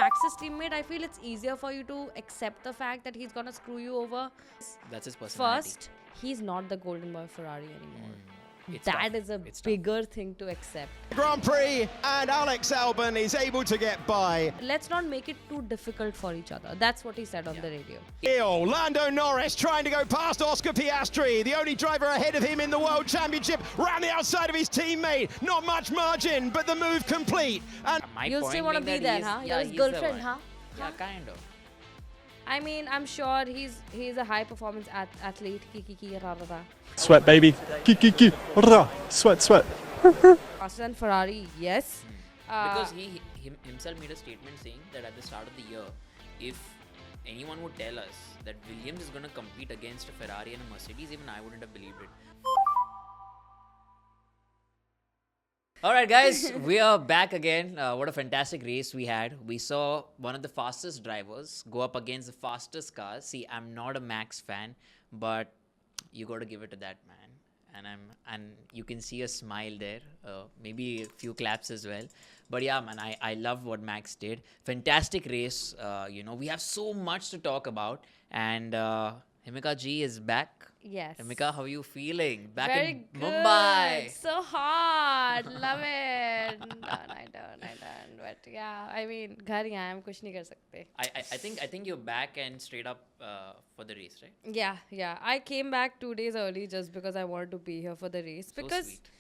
Max's teammate, I feel it's easier for you to accept the fact that he's gonna screw you over. That's his personality. First, he's not the golden boy Ferrari anymore. It's That tough. is a It's tough. bigger thing to accept. Grand Prix, and Alex Albon is able to get by. Let's not make it too difficult for each other. That's what he said on the radio. Lando Norris trying to go past Oscar Piastri, the only driver ahead of him in the World Championship, round the outside of his teammate. Not much margin, but the move complete. And My You'll point still wanna being be that there, he's- huh? Yeah, You're his he's the girlfriend, one. huh? Yeah, kind of. I mean, I'm sure he's a high performance athlete. Ki, ra, ra, ra. Sweat, baby. Ki. Rah. Sweat. Faster than Ferrari, yes. Because he himself made a statement saying that at the start of the year, if anyone would tell us that Williams is going to compete against a Ferrari and a Mercedes, even I wouldn't have believed it. Alright guys, we are back again. What a fantastic race we had. We saw one of the fastest drivers go up against the fastest cars. See, I'm not a Max fan, but you got to give it to that man. And you can see a smile there. Maybe a few claps as well. But yeah, man, I love what Max did. Fantastic race. We have so much to talk about. And Himika G is back. Yes. Himika, how are you feeling? Back Very in good. Mumbai. So hot. Love it. No, I don't. But yeah, I mean, घर ही आए हम कुछ नहीं कर सकते. I think you're back and straight up for the race, right? Yeah. I came back 2 days early just because I wanted to be here for the race. So Because sweet.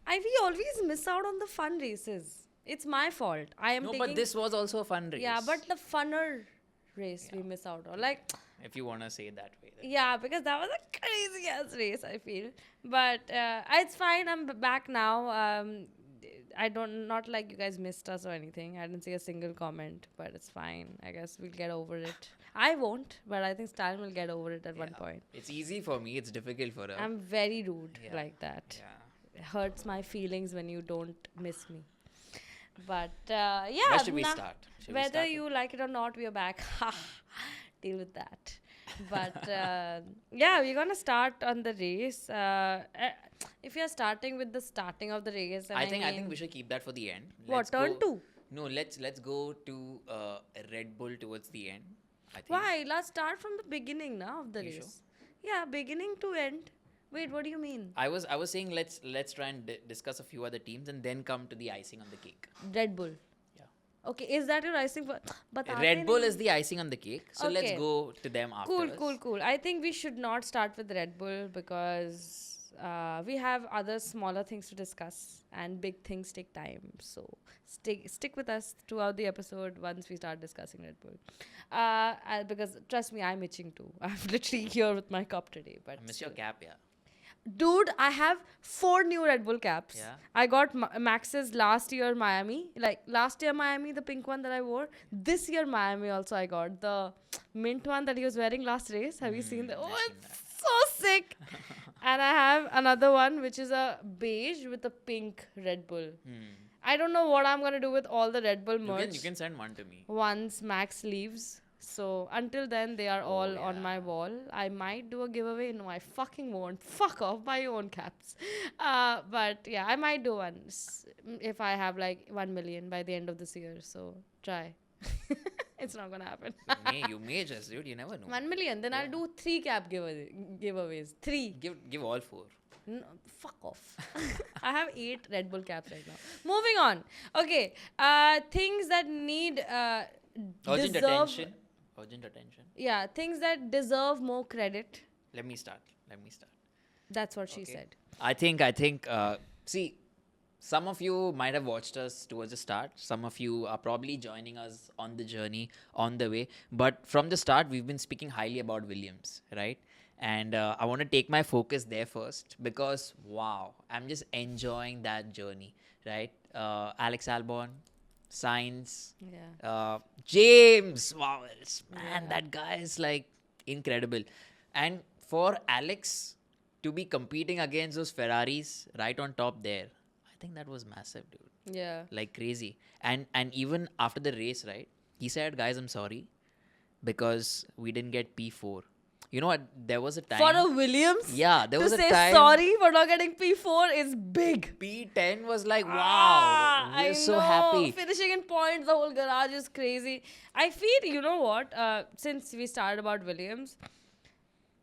we always miss out on the fun races. It's my fault. I am No, taking. but this was also a fun race. Yeah, but the funner race we miss out on. Like, if you want to say it that way. Then. yeah, because that was a crazy ass race, I feel. But it's fine. I'm back now. I don't, not like you guys missed us or anything. I didn't see a single comment, but it's fine. I guess we'll get over it. I won't, but I think Stalin will get over it at one point. It's easy for me. It's difficult for her. I'm very rude Yeah. like that. Yeah. It hurts my feelings when you don't miss me. But yeah, Where should we nah, start? Should we whether start with- you like it or not, we are back. Deal with that. But yeah, we're gonna start on the race. If you're starting with the starting of the race, and I think mean, we should keep that for the end. What, turn two? No, let's go to Red Bull towards the end. I think. Why? Let's start from the beginning now of the You sure? race. Yeah, beginning to end. Wait, what do you mean? I was saying let's try and discuss a few other teams and then come to the icing on the cake. Red Bull. Yeah. Okay, is that your icing for? But Red Bull is the icing on the cake. So let's Okay. go to them after. Cool. I think we should not start with Red Bull because we have other smaller things to discuss and big things take time. So stick with us throughout the episode once we start discussing Red Bull. Because trust me, I'm itching too. I'm literally here with my cup today. But I miss your cap, yeah. dude, I have 4 new Red Bull caps. Yeah. I got Max's last year Miami. Like last year Miami, the pink one that I wore. This year Miami also I got the mint one that he was wearing last race. Have you seen that? Oh, I've seen it's so sick. And I have another one which is a beige with a pink Red Bull. I don't know what I'm gonna do with all the Red Bull merch You can send one to me. once Max leaves. So until then, they are all on my wall. I might do a giveaway. No, I fucking won't. Fuck off. Buy your own caps. But yeah, I might do one if I have like 1 million by the end of this year. So try. It's not gonna happen. You may just, dude. You never know. 1 million. Then I'll do 3 cap giveaways. 3. Give all 4. No, fuck off. I have 8 Red Bull caps right now. Moving on. Okay. Things that need Urgent attention. Urgent attention. Yeah, things that deserve more credit. Let me start. That's what she Okay. said. I think. See, some of you might have watched us towards the start. Some of you are probably joining us on the journey, on the way. But from the start, we've been speaking highly about Williams, right? And I want to take my focus there first because wow, I'm just enjoying that journey, right? Alex Albon, Sainz, Yeah. James Vowels, man, that guy is like incredible. And for Alex to be competing against those Ferraris right on top there, I think that was massive, dude. Yeah. Like crazy. And even after the race, right, he said, guys, I'm sorry because we didn't get P4. You know what? There was a time. For a Williams, Yeah, there was to a say time. sorry for not getting P4 is big. P10 was like, wow, Ah, we're I so know. happy. Finishing in points, the whole garage is crazy. I feel, you know what? Since we started about Williams,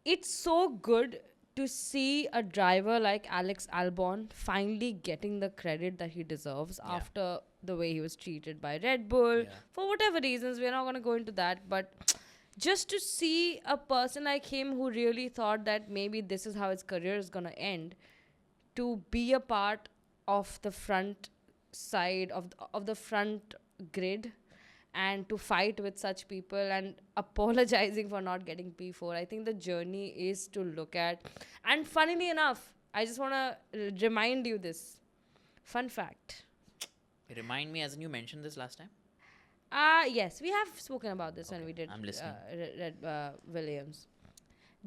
it's so good to see a driver like Alex Albon finally getting the credit that he deserves after the way he was treated by Red Bull. Yeah. For whatever reasons, we're not going to go into that. But just to see a person like him who really thought that maybe this is how his career is going to end, to be a part of the front side of the front grid and to fight with such people and apologizing for not getting P4. I think the journey is to look at. And funnily enough, I just want to remind you this. Fun fact. Remind me, as in you mentioned this last time. Yes, we have spoken about this when we did I'm listening. Williams.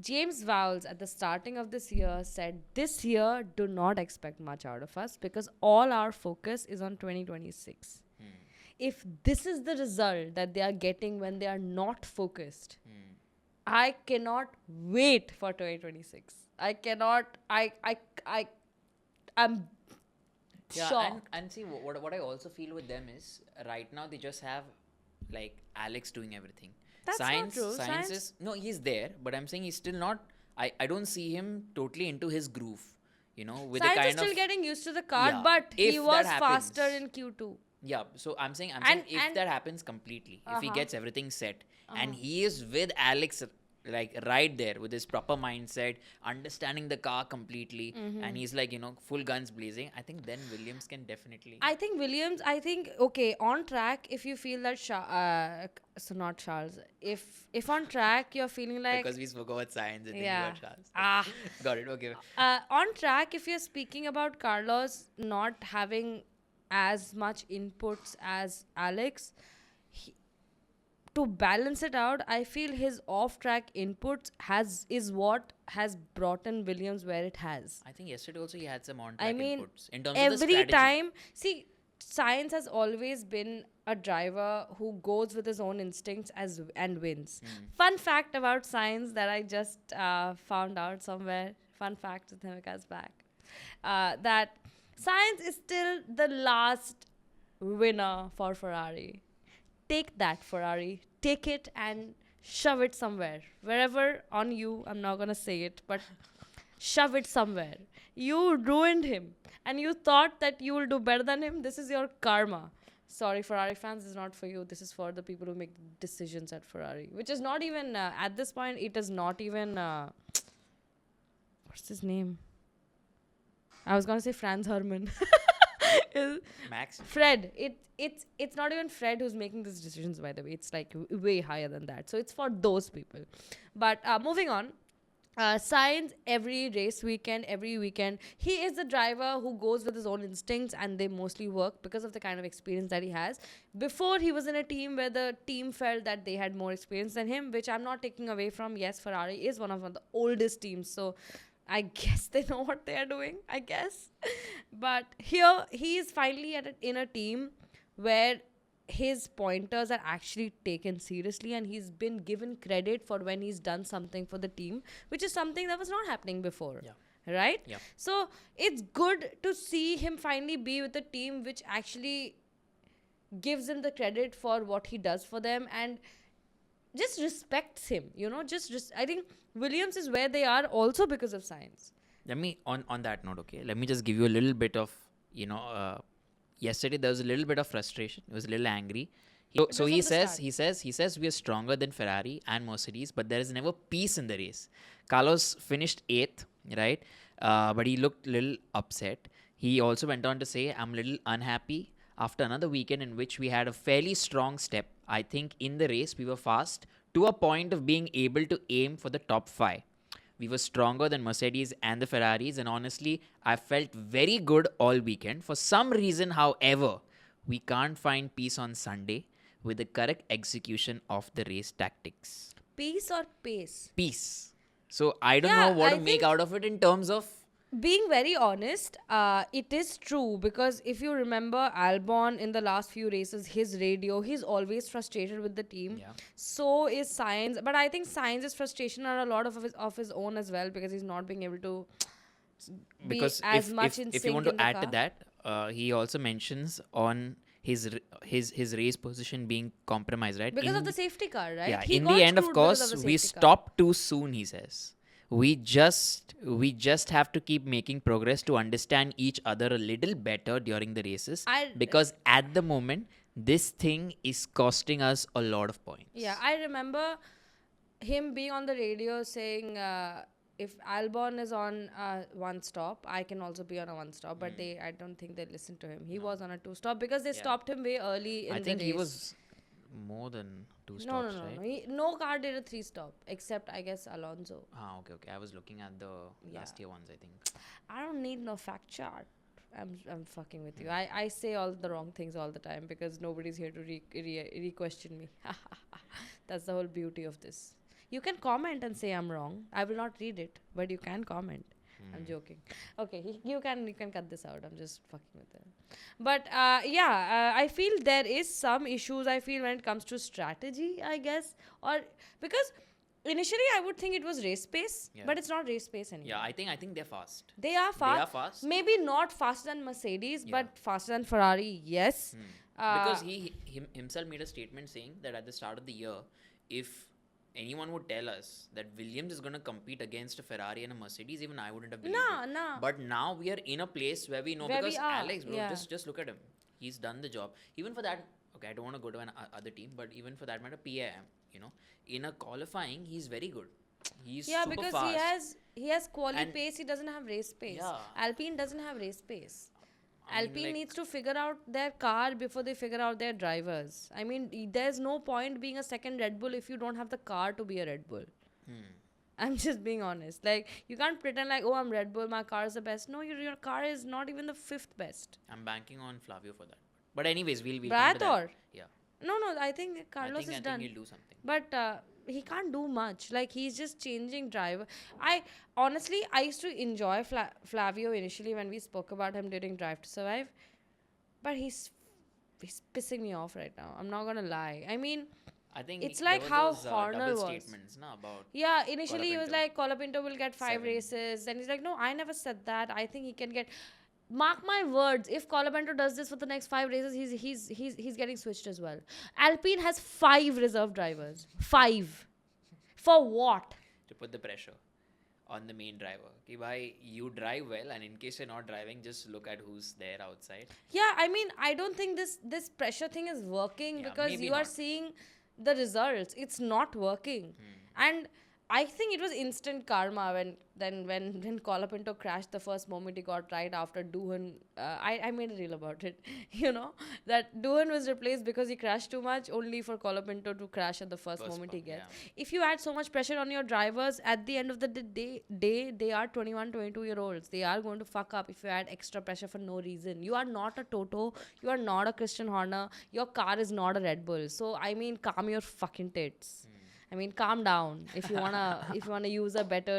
James Vowles at the starting of this year said, this year do not expect much out of us because all our focus is on 2026. If this is the result that they are getting when they are not focused, I cannot wait for 2026. I cannot, I'm shocked. And see, what I also feel with them is, right now they just have, like, Alex doing everything. That's not true. Science Sainz- is, no, he's there, but I'm saying he's still not, I don't see him totally into his groove, you know, with the Sainz kind is still of, getting used to the car, Yeah, but if he that was happens. faster in Q2. yeah, so I'm saying And- if and- that happens completely, if he Uh-huh. gets everything set, and he is with Alex, like, right there with his proper mindset, understanding the car completely, and he's like, you know, full guns blazing, I think then Williams can definitely. I think Williams, okay, on track, if you feel that, so not Charles, if on track you're feeling like, Because we spoke about science and yeah, then Charles. Got it, okay. on track, if you're speaking about Carlos not having as much inputs as Alex, to balance it out, I feel his off-track inputs is what has brought in Williams where it has. I think yesterday also he had some on-track I mean, inputs in terms of the every strategy. time, see, Science has always been a driver who goes with his own instincts and wins. Fun fact about Science that I just found out somewhere. Fun fact with Himika's back. That Science is still the last winner for Ferrari. Take that, Ferrari. Take it and shove it somewhere. Wherever on you, I'm not going to say it, but shove it somewhere. You ruined him. And you thought that you will do better than him. This is your karma. Sorry, Ferrari fans, this is not for you. This is for the people who make decisions at Ferrari. Which is not even, at this point, it is not even, what's his name? I was going to say Franz Hermann. Max. Fred. It's not even Fred who's making these decisions, by the way. It's like way higher than that. So it's for those people. But moving on. Sainz, every race weekend, every weekend, he is the driver who goes with his own instincts and they mostly work because of the kind of experience that he has. Before, he was in a team where the team felt that they had more experience than him, which I'm not taking away from. Yes, Ferrari is one of the oldest teams, so I guess they know what they are doing, I guess. But here, he is finally in a team where his pointers are actually taken seriously and he's been given credit for when he's done something for the team, which is something that was not happening before. Yeah. Right? Yeah. So it's good to see him finally be with a team which actually gives him the credit for what he does for them and just respects him, you know, I think Williams is where they are also because of Science. Let me, on that note, okay, let me just give you a little bit of, you know, yesterday there was a little bit of frustration. He was a little angry. So he says we are stronger than Ferrari and Mercedes, but there is never peace in the race. Carlos finished 8th, right? But he looked a little upset. He also went on to say, I'm a little unhappy after another weekend in which we had a fairly strong step. I think in the race we were fast to a point of being able to aim for the top 5. We were stronger than Mercedes and the Ferraris, and honestly, I felt very good all weekend. For some reason, however, we can't find peace on Sunday with the correct execution of the race tactics. Peace or pace? Peace. So I don't Yeah, know what I to make think- out of it in terms of Being very honest, it is true because if you remember Albon in the last few races, his radio, he's always frustrated with the team. Yeah. So is Science, but I think Science's frustration are a lot of his own as well because he's not being able to be Because as much in if you sync want to in the add car. to that, he also mentions on his race position being compromised, right? Because of the safety car, right? Yeah, He in got the end, of screwed because course, the we safety car. stopped too soon, he says. We just have to keep making progress to understand each other a little better during the races. Because at the moment, this thing is costing us a lot of points. Yeah, I remember him being on the radio saying, if Albon is on one stop, I can also be on a one stop. But I don't think they listened to him. He was on a two stop because they stopped him way early in I the think race. he was more than two No, stops, no, no, right? no. No car did a three stop except I guess Alonso. Okay. I was looking at the last year ones, I think. I don't need no fact chart. I'm fucking with you. I say all the wrong things all the time because nobody's here to re-question me. That's the whole beauty of this. You can comment and say I'm wrong. I will not read it, but you can comment. I'm joking. Okay, you can cut this out. I'm just fucking with them. But I feel there is some issues. I feel when it comes to strategy, I guess, or because initially I would think it was race pace, but it's not race pace anymore. Yeah, I think they're fast. They are fast. fast. Maybe not faster than Mercedes, but faster than Ferrari, yes. Because he himself made a statement saying that at the start of the year, if anyone would tell us that Williams is going to compete against a Ferrari and a Mercedes, even I wouldn't have believed it. No. But now we are in a place where we know, Where because we are, Alex, bro, yeah. just look at him. He's done the job. Even for that, okay, I don't want to go to an other team, but even for that matter, PIM, in a qualifying, he's very good. He's super because fast. he has quali And- pace. He doesn't have race pace. Yeah. Alpine doesn't have race pace. I mean, Alpine like- needs to figure out their car before they figure out their drivers. I mean, there's no point being a second Red Bull if you don't have the car to be a Red Bull. I'm just being honest. Like, you can't pretend like, oh, I'm Red Bull, my car is the best. No, your car is not even the fifth best. I'm banking on Flavio for that. But anyways, we'll come to that. Brathor? Yeah. No, I think Carlos I is think done. he'll do something. But he can't do much. Like, he's just changing driver. I used to enjoy Flavio initially when we spoke about him during Drive to Survive. But he's pissing me off right now. I'm not gonna lie. I mean, I think it's there like were how those, Horner double was. statements about yeah, initially he was Colapinto. like, Colapinto will get 5 7. races. And he's like, no, I never said that. I think he can get. Mark my words, if Colapinto does this for the next 5 races, he's getting switched as well. Alpine has 5 reserve drivers. 5. For what? to put the pressure on the main driver. Okay, bhai, you drive well, and in case you're not driving, just look at who's there outside. Yeah, I mean, I don't think this pressure thing is working Yeah, because maybe you are not. seeing the results. It's not working. And I think it was instant karma when Colapinto crashed the first moment he got right after Doohan. I made a reel about it, that Doohan was replaced because he crashed too much, only for Colapinto to crash at the first moment he pump, gets. yeah. If you add so much pressure on your drivers, at the end of the day, they are 21, 22-year-olds. They are going to fuck up if you add extra pressure for no reason. You are not a Toto. You are not a Christian Horner. Your car is not a Red Bull. So, I mean, calm your fucking tits. I mean, calm down. If you wanna use a better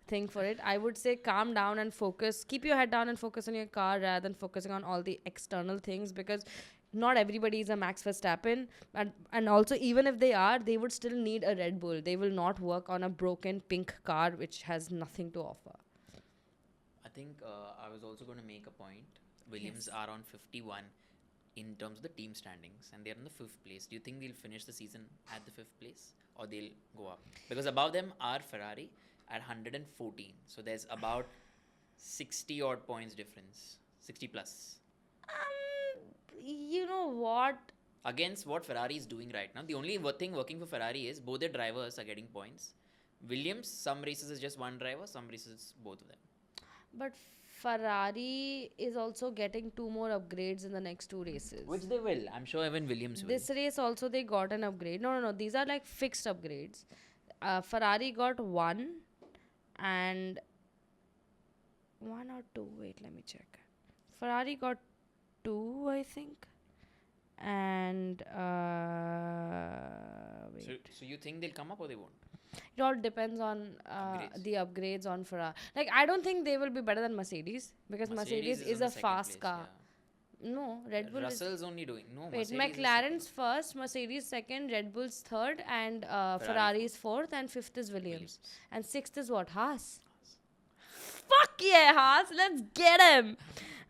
thing for it, I would say calm down and focus. Keep your head down and focus on your car rather than focusing on all the external things, because not everybody is a Max Verstappen, and also even if they are, they would still need a Red Bull. They will not work on a broken pink car which has nothing to offer. I think I was also going to make a point. Williams are on 51 in terms of the team standings, and they're in the 5th place. Do you think they'll finish the season at the 5th place, or they'll go up? Because above them are Ferrari at 114. So there's about 60 odd points difference, 60 plus. You know what? Against what Ferrari is doing right now, the only thing working for Ferrari is both their drivers are getting points. Williams, some races is just one driver, some races both of them. But Ferrari is also getting 2 more upgrades in the next 2 races. Which they will. I'm sure even Williams will. This race also they got an upgrade. No. These are like fixed upgrades. Ferrari got 1 and 1 or 2. Wait, let me check. Ferrari got 2, I think. And wait. So you think they'll come up or they won't? It all depends on the upgrades on Ferrari. Like, I don't think they will be better than Mercedes because Mercedes is on a the second fast place, car. No, Red Bull Russell's only doing no. Wait, Mercedes is McLaren's first, Mercedes second, Red Bull's third, and Ferrari's fourth, and fifth is Williams. And sixth is what? Haas. Fuck yeah, Haas! Let's get him.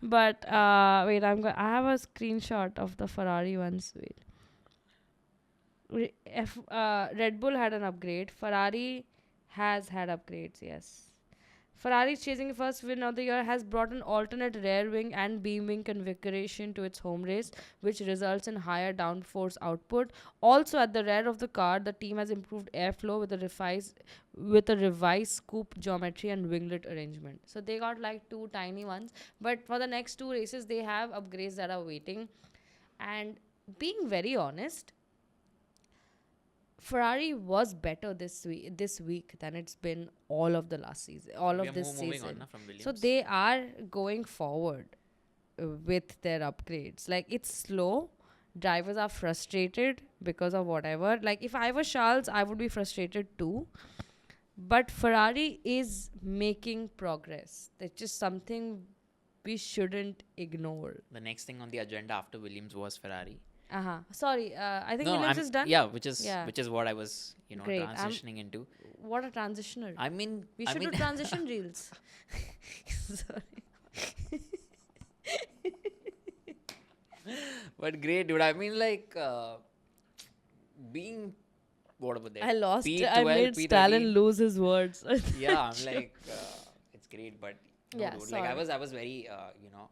But wait, I have a screenshot of the Ferrari ones. Wait. Red Bull had an upgrade. Ferrari has had upgrades. Yes. Ferrari's chasing the first win of the year has brought an alternate rear wing and beam wing configuration to its home race, which results in higher downforce output. Also, at the rear of the car, the team has improved airflow with a revised scoop geometry and winglet arrangement. So they got like two tiny ones, but for the next two races, they have upgrades that are waiting. And being very honest, Ferrari was better this week than it's been all of the last season, all We of are this moving season. on na, from Williams. So they are going forward with their upgrades. Like, it's slow. Drivers are frustrated because of whatever. Like, if I was Charles, I would be frustrated too. But Ferrari is making progress. That's just something we shouldn't ignore. The next thing on the agenda after Williams was Ferrari. Sorry, I think No, Williams is done. Yeah, which is what I was Great. transitioning into. What a transitioner. I mean, We should do transition reels. Sorry. But great, dude. I mean, like being what about that? I lost. P12, I made P13. Stalin lose his words. Yeah, I'm like, it's great, but no, Yeah, dude. Like sorry. I was very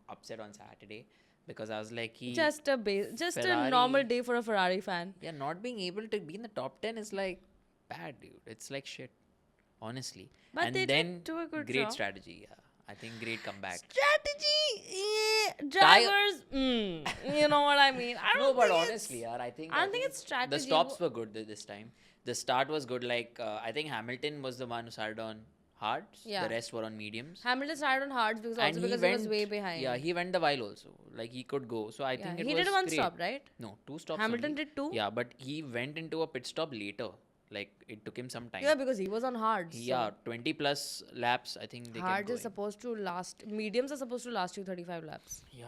upset on Saturday because I was like, just a Ferrari- normal day for a Ferrari fan. yeah, not being able to be in the top 10 is like bad, dude. It's like shit, honestly. But and they then did do a good great job. strategy. Yeah, I think great comeback. Strategy, drivers. You know what I mean? I don't No, but think it's- honestly, yeah, I think I don't think it's the strategy. stops were good this time. The start was good. Like I think Hamilton was the one who started on hards. Yeah. The rest were on mediums. Hamilton started on hards because And he was way behind. Yeah, he went the while also. Like he could go. So I think it he was did one great. stop, right? No, two stops. Hamilton only. did two? Yeah, but he went into a pit stop later. Like it took him some time. Yeah, because he was on hards. Yeah, 20 plus laps. I think they Hards kept going. is supposed to last. Mediums are supposed to last you 35 laps. Yeah.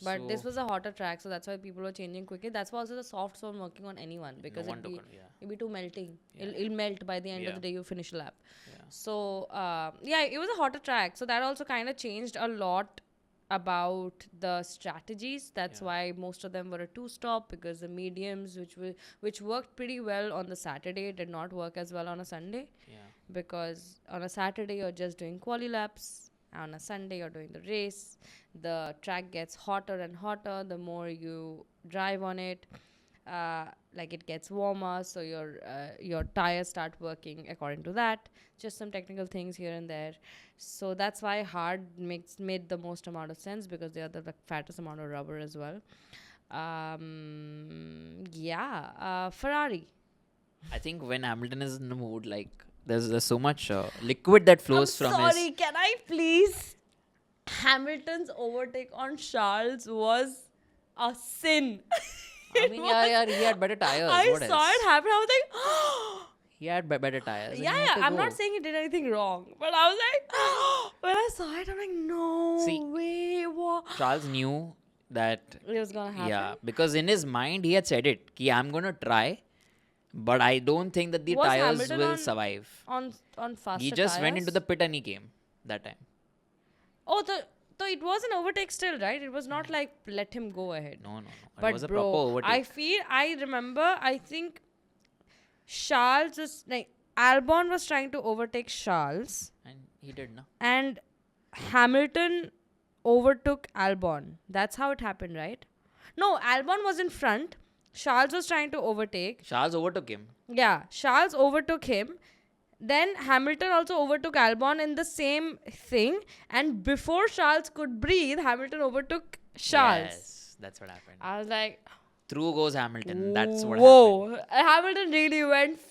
But this So, was a hotter track, so that's why people were changing quickly. That's why also the softs weren't working on anyone because one it'll be, took on- yeah. it'll be too melting. Yeah. It'll melt by the end of Yeah. the day you finish a lap. Yeah. So yeah, it was a hotter track. So that also kind of changed a lot about the strategies. That's Yeah. why most of them were a two-stop because the mediums, which worked pretty well on the Saturday, did not work as well on a Sunday. Yeah. Because on a Saturday you're just doing quali laps, on a Sunday you're doing the race. The track gets hotter and hotter the more you drive on it. Like it gets warmer, so your tires start working according to that. Just some technical things here and there. So that's why hard made the most amount of sense because they are the fattest amount of rubber as well. Ferrari. I think when Hamilton is in the mood, like there's so much liquid that flows from Sorry, his. can I please? Hamilton's overtake on Charles was a sin. I mean, yeah, he had better tires. I what saw else? it happen. I was like, He had better tires. and he yeah, had yeah. to I'm go. not saying he did anything wrong, but I was like, when I saw it, I'm like, no See, way. What? Charles knew that. It was gonna happen. Yeah, because in his mind he had said it. Ki I'm gonna try, but I don't think that the Was tires Hamilton will on- survive. On faster He just went tires? into the pit and he came that time. Oh, so it was an overtake still, right? It was not like let him go ahead. No. But It was a bro, proper overtake. I remember, I think Charles was like, Albon was trying to overtake Charles And he did, no? and Hamilton overtook Albon. That's how it happened, right? No, Albon was in front. Charles was trying to overtake. Charles overtook him. Yeah, Charles overtook him. Then Hamilton also overtook Albon in the same thing. And before Charles could breathe, Hamilton overtook Charles. Yes, that's what happened. I was like, Through goes Hamilton. That's what happened. whoa. Hamilton really went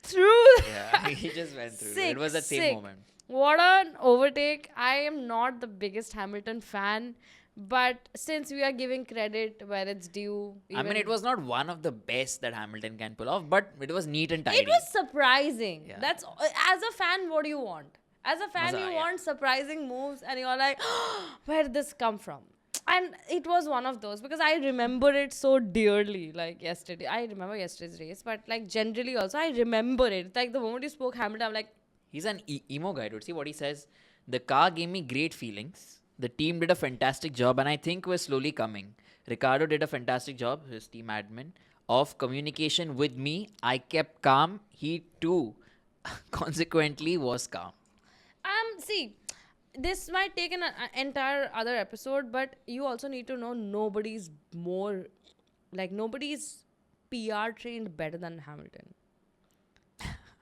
through. Yeah, he just went through. It was that same sick. moment. What an overtake. I am not the biggest Hamilton fan, But since we are giving credit where it's due, I mean, it was not one of the best that Hamilton can pull off, but it was neat and tidy. It was surprising. Yeah. That's as a fan, what do you want? As a fan, Maza you aaya. want surprising moves, and you're like, where did this come from? And it was one of those because I remember it so dearly. Like yesterday, I remember yesterday's race, but like generally also, I remember it. Like the moment you spoke Hamilton, I'm like, He's an emo guy, dude. See what he says? The car gave me great feelings. The team did a fantastic job, and I think we're slowly coming. Ricardo did a fantastic job, his team admin, of communication with me. I kept calm. He too, consequently, was calm. see, this might take an entire other episode, but you also need to know nobody's PR trained better than Hamilton.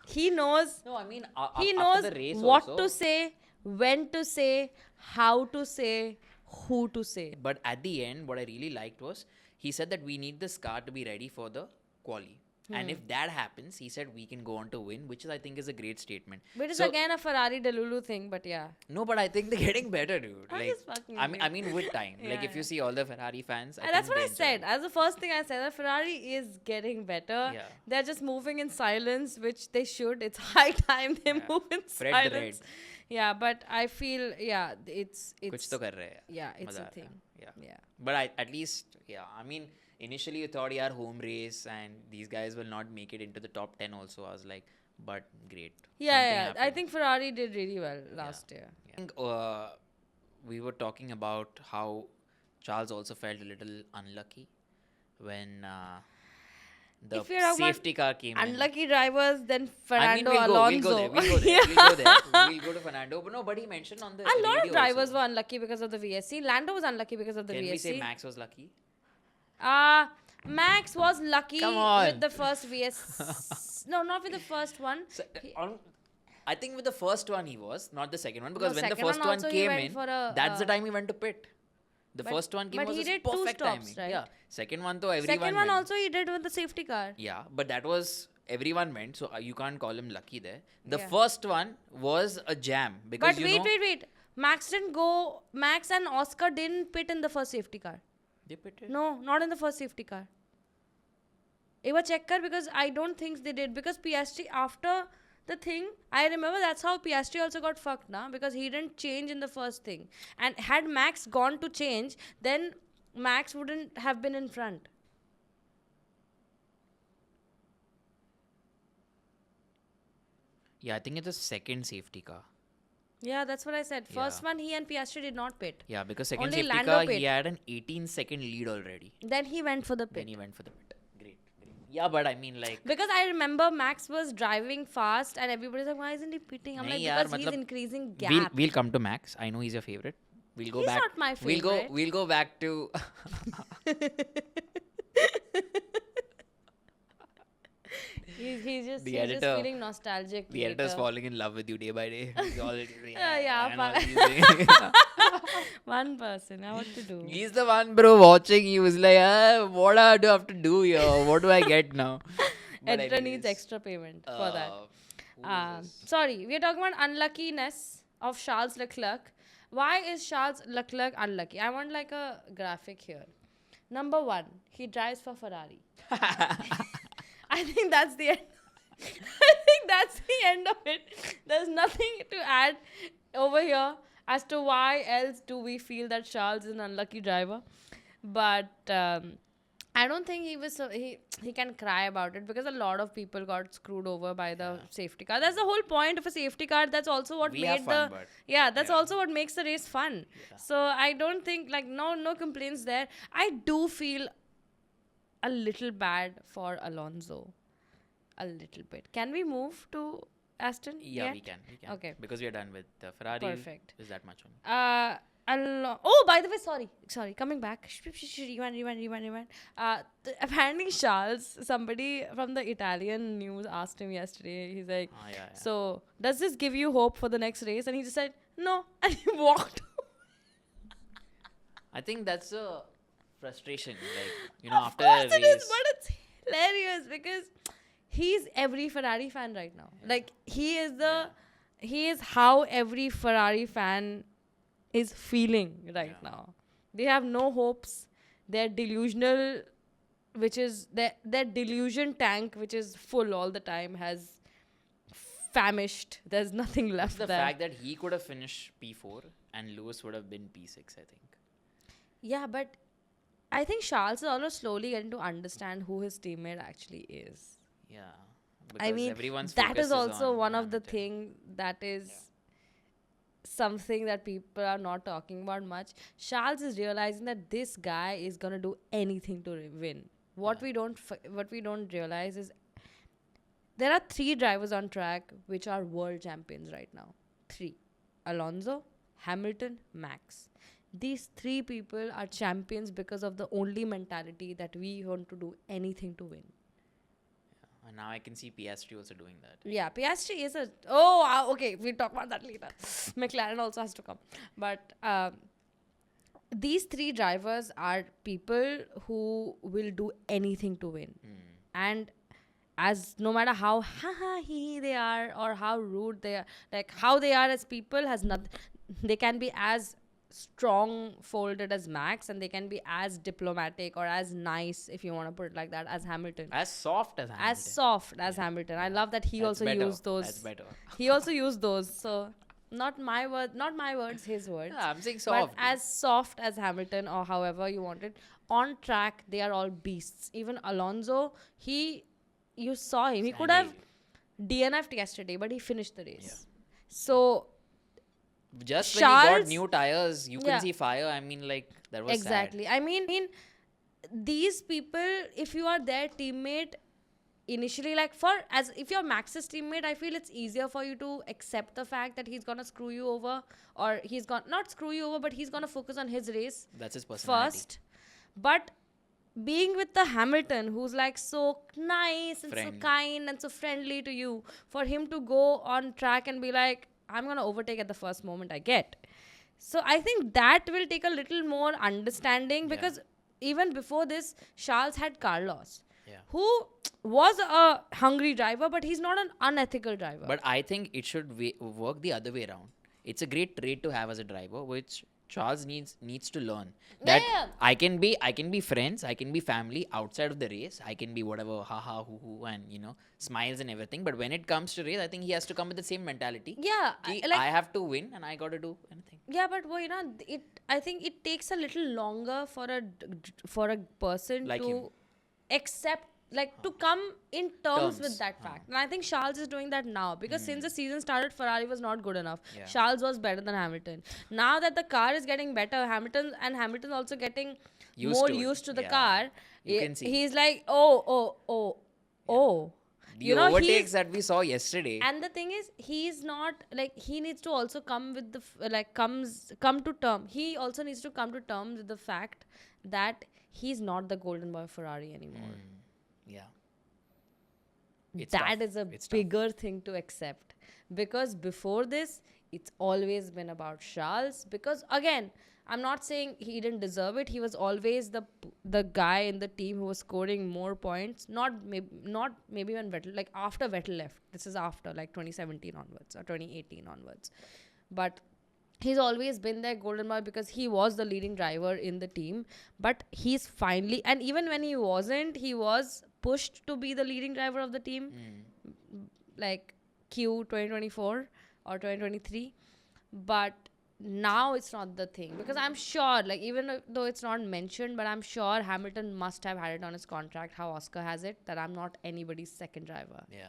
He knows. No, I mean, He after knows the race what also, to say, when to say, how to say, who to say. But at the end, what I really liked was he said that we need this car to be ready for the quali. And if that happens, he said we can go on to win, which I think is a great statement. Which is So- again a Ferrari Delulu thing, but yeah. No, but I think they're getting better, dude. I'm Like, just fucking I with mean, with time. Like, Yeah, if you see all the Ferrari fans, And that's think what I they said. enjoy As the first thing I said, that Ferrari is getting better. Yeah. They're just moving in silence, which they should. It's high time they move in Fred the silence. Red. Yeah, but I feel, yeah, it's कुछ तो कर रहे हैं. yeah, it's मजा a आ रहा thing. है. Yeah. Yeah. But at least, yeah. I mean, initially you thought, yeah, home race and these guys will not make it into the top 10 also. I was like, but great. Yeah, Something yeah. I happened. think Ferrari did really well last year. I think we were talking about how Charles also felt a little unlucky when the If you're talking about safety car came in. Unlucky drivers, then I mean, Fernando we'll Alonso. go there. We'll go there. We'll go there. We'll go to Fernando. But nobody mentioned on the A lot of radio drivers also. were unlucky because of the VSC. Lando was unlucky because of the Can we say VSC. Max was lucky? Max was lucky Come on. with the first VS. No, not with the first one. So, I think with the first one he was, not the second one, because when the second first one one also he came went in, for a, that's the time he went to pit. The but- first one came but was he his did two perfect stops, timing. right? Yeah. Second one though everyone Second one went. also he did with the safety car. Yeah, but that was everyone went, so you can't call him lucky there. The Yeah. first one was a jam because But you wait. know Max didn't go. Max and Oscar didn't pit in the first safety car. they pitted. No, not in the first safety car. It was check car because I don't think they did because Piastri after the thing, I remember that's how Piastri also got fucked now because he didn't change in the first thing. And had Max gone to change, then Max wouldn't have been in front. Yeah, I think it's the second safety car. Yeah, that's what I said. First Yeah. one, he and Piastri did not pit. Yeah, because second Only safety Lando car pit. he had an 18-second lead already. Then he went for the pit. Then he went for the pit. Great. Yeah, but I mean like Because I remember Max was driving fast and everybody's like, why isn't he pitting? I'm Nahi like, yaar, because he's matlab, increasing gap. we'll come to Max. I know he's your favorite. We'll go He's back. not my favorite. We'll go back to He's just The he's editor- just feeling nostalgic. the editor's later. falling in love with you day by day. He's all, yeah, and all but- these things. One person, now what to do? He's the one, bro, watching. He was like, what do I have to do here? What do I get now? But Editor needs anyways, extra payment for that. who is this? Sorry, we're talking about unluckiness of Charles Leclerc. Why is Charles Leclerc unlucky? I want like a graphic here. Number one, he drives for Ferrari. I think that's the end. I think that's the end of it. There's nothing to add over here as to why else do we feel that Charles is an unlucky driver. But I don't think he can cry about it because a lot of people got screwed over by the safety car. That's the whole point of a safety car. That's also what We made have fun, the but that's yeah. also what makes the race fun. So I don't think like no complaints there. I do feel a little bad for Alonso. A little bit. Can we move to Aston? Yeah, yet? we can. Okay. Because we are done with Ferrari. Perfect. Is that much on? Oh, by the way, sorry. Coming back. Rewind. Apparently, Charles, somebody from the Italian news asked him yesterday. He's like, Yeah. "So, does this give you hope for the next race?" And he just said, "No," and he walked. I think that's a frustration. Like, Of after course a it is, race. but it's hilarious because he's every Ferrari fan right now. Like he is how every Ferrari fan is feeling right now. They have no hopes. They're delusional, which is their delusion tank, which is full all the time, has famished. There's nothing left The there. fact that he could have finished P4 and Lewis would have been P6, I think. Yeah, but I think Charles is also slowly getting to understand who his teammate actually is. Yeah. I Because mean, everyone's that focus is also on one of the Hamilton. thing that is something that people are not talking about much. Charles is realizing that this guy is gonna do anything to win. What we don't realize is there are 3 drivers on track which are world champions right now. 3: Alonso, Hamilton, Max. These 3 people are champions because of the only mentality that we want to do anything to win. And now I can see Piastri also doing that. Yeah, Piastri is a... okay, we'll talk about that later. McLaren also has to come. But these 3 drivers are people who will do anything to win. And as no matter how he they are or how rude they are, like how they are as people has nothing... They can be as strong folded as Max, and they can be as diplomatic or as nice, if you want to put it like that, as Hamilton. As soft as Hamilton. As soft as Hamilton. I love that he That's also better. used those. That's better. He also used those. So not my words, his words. Yeah, I'm saying But soft. as soft as Hamilton, or however you want it, on track they are all beasts. Even Alonso, you saw him. He could have DNF'd yesterday, but he finished the race. So Just when he got Charles- new tires, you Yeah. can see fire. I mean, like, that was exactly. I mean, these people, if you are their teammate, initially, like if you're Max's teammate, I feel it's easier for you to accept the fact that he's gonna screw you over, or he's gonna not screw you over, but he's gonna focus on his race sad. That's his personality. first. But being with the Hamilton, who's like so nice and Friend. so kind and so friendly to you, for him to go on track and be like, I'm gonna overtake at the first moment I get. So I think that will take a little more understanding, because even before this, Charles had Carlos, Yeah. who was a hungry driver, but he's not an unethical driver. But I think it should work the other way around. It's a great trait to have as a driver, which Charles needs to learn. That Yeah. I can be friends, I can be family outside of the race. I can be whatever, haha, hoo, and smiles and everything. But when it comes to race, I think he has to come with the same mentality. Yeah, Ki like- I have to win, and I got to do anything. Yeah, but I think it takes a little longer for a person Like to him. accept, like to come in terms with Terms. that fact. And I think Charles is doing that now, because since the season started, Ferrari was not good enough. Yeah. Charles was better than Hamilton. Now that the car is getting better, Hamilton also getting Used more to it. used to the Yeah. car. You can see. He's like, oh. The overtakes that we saw yesterday. And the thing is, he's not like, he needs to also come with the come to term. He also needs to come to terms with the fact that he's not the golden boy of Ferrari anymore. Yeah. It's That tough. is a It's tough. bigger thing to accept, because before this, it's always been about Charles. Because again, I'm not saying he didn't deserve it. He was always the guy in the team who was scoring more points. Not maybe when Vettel, like after Vettel left. This is after like 2017 onwards or 2018 onwards. But he's always been their golden boy because he was the leading driver in the team. But he's finally, and even when he wasn't, he was pushed to be the leading driver of the team, like Q 2024 or 2023. But now it's not the thing, because I'm sure, like, even though it's not mentioned, but I'm sure Hamilton must have had it on his contract how Oscar has it, that I'm not anybody's second driver. Yeah.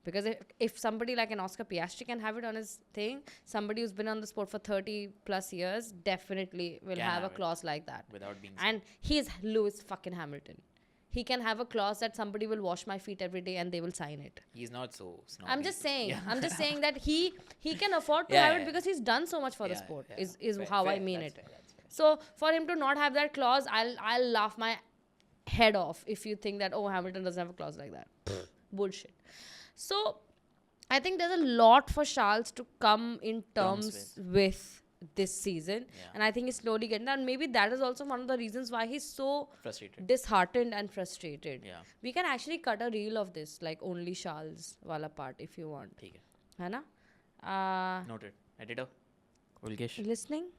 Because if somebody like an Oscar Piastri can have it on his thing, somebody who's been on the sport for 30 plus years definitely will Can have a have it. clause like that. Without being And he's Lewis fucking Hamilton. He can have a clause that somebody will wash my feet every day and they will sign it. He's not so snobby. I'm just saying. Yeah. I'm just saying that he can afford to Yeah, have yeah, it yeah. because he's done so much for the Yeah, sport. yeah. Is Fair, how I fair, mean that's it. fair, that's fair. So for him to not have that clause, I'll laugh my head off if you think that, oh, Hamilton doesn't have a clause like that. Bullshit. So I think there's a lot for Charles to come in terms with this season. Yeah. And I think he's slowly getting that. And maybe that is also one of the reasons why he's so Frustrated. disheartened and frustrated. Yeah. We can actually cut a reel of this, like only Charles wala part, if you want. ठीक है. है ना? Noted. Editor. Ulgesh. Listening?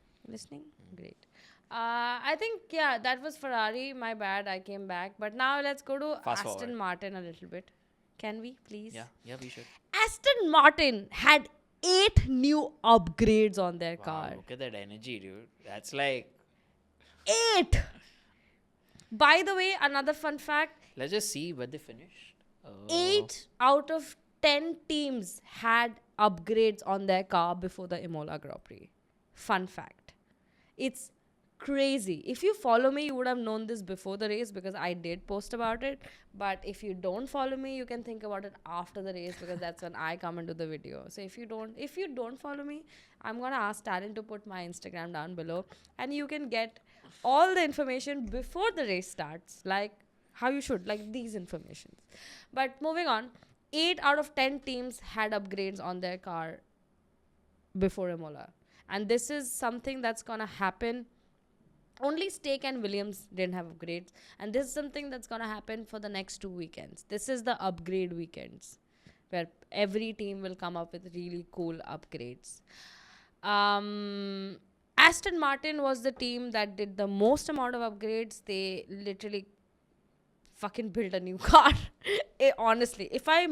Great. I think, yeah, that was Ferrari. My bad, I came back. But now let's go to Fast Aston forward. Martin a little bit. Can we, please? Yeah, we should. Aston Martin had 8 new upgrades on their Wow, car. look at that energy, dude. That's like, 8! By the way, another fun fact, let's just see where they finished. 8 out of 10 teams had upgrades on their car before the Imola Grand Prix. Fun fact. It's crazy. If you follow me, you would have known this before the race because I did post about it. But if you don't follow me, you can think about it after the race because that's when I come into the video. So if you don't follow me, I'm gonna ask Talon to put my Instagram down below, and you can get all the information before the race starts, like how you should, like these informations. But moving on, 8 out of 10 teams had upgrades on their car before Imola. And this is something that's gonna happen. Only Stake and Williams didn't have upgrades. And this is something that's gonna happen for the next 2 weekends. This is the upgrade weekends where every team will come up with really cool upgrades. Aston Martin was the team that did the most amount of upgrades. They literally fucking built a new car. Honestly, if I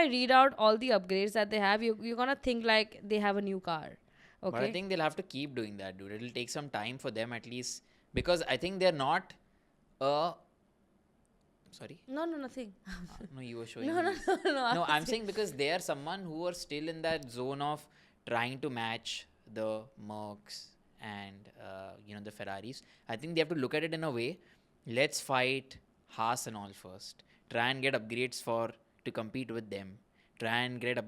read out all the upgrades that they have, you're gonna think like they have a new car. Okay. But I think they'll have to keep doing that, dude. It'll take some time for them at least because I think they're not sorry. No, nothing. No, you were showing No, me. No, I'm saying- saying because they are someone who are still in that zone of trying to match the Mercs and the Ferraris. I think they have to look at it in a way. Let's fight Haas and all first. Try and get upgrades to compete with them. Try and get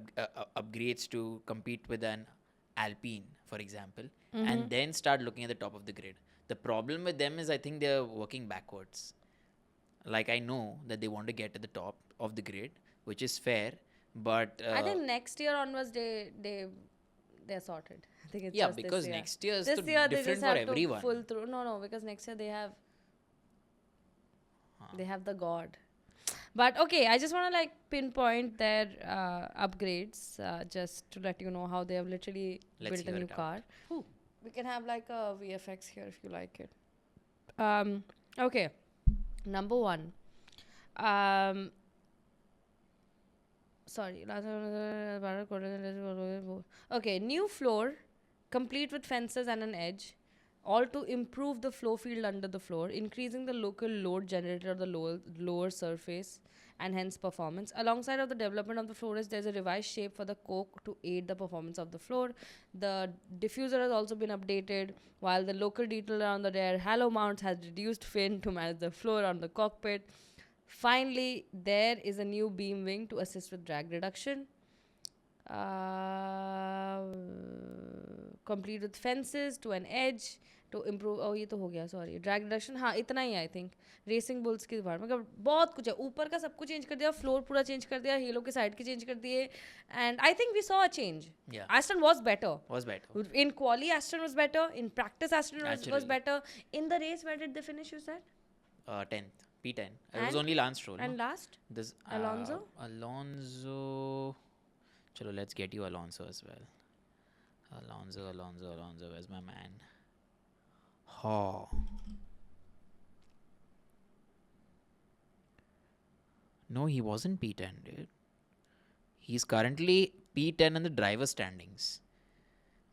upgrades to compete with an Alpine, for example, and then start looking at the top of the grid. The problem with them is I think they're working backwards. Like I know that they want to get to the top of the grid, which is fair, but I think next year onwards they're sorted. I think it's yeah, just this because year. next year is This so year they different just for have everyone. to pull through. No, because next year they have the god. But okay, I just want to like pinpoint their upgrades just to let you know how they have literally Let's built a hear new it out. car. We can have like a VFX here if you like it. Okay, number 1. Sorry. Okay, new floor, complete with fences and an edge, all to improve the flow field under the floor, increasing the local load generated on the lower surface and hence performance. Alongside of the development of the floor is there's a revised shape for the coke to aid the performance of the floor. The diffuser has also been updated, while the local detail around the rear halo mounts has reduced fin to manage the floor on the cockpit. Finally, there is a new beam wing to assist with drag reduction. Complete with fences to an edge to improve. Oh, ये तो हो गया, sorry. Drag reduction, हाँ इतना ही I think. Racing Bulls के बारे में बहुत कुछ है. ऊपर का सब कुछ चेंज कर दिया, फ्लोर पूरा चेंज कर दिया, हेलो के साइड के चेंज कर दिए, and I think we saw a change. Yeah. Aston was better. Was better. In quali, Aston was better. In practice, Aston was Naturally. better. In the race, where did they finish? You said. 10th, P10. It was And- only Lance Stroll. And no? last. This, Alonso? Alonso. Chalo, let's get you Alonso as well. Alonso. Where's my man? Oh. No, he wasn't P10, dude. He's currently P10 in the driver standings.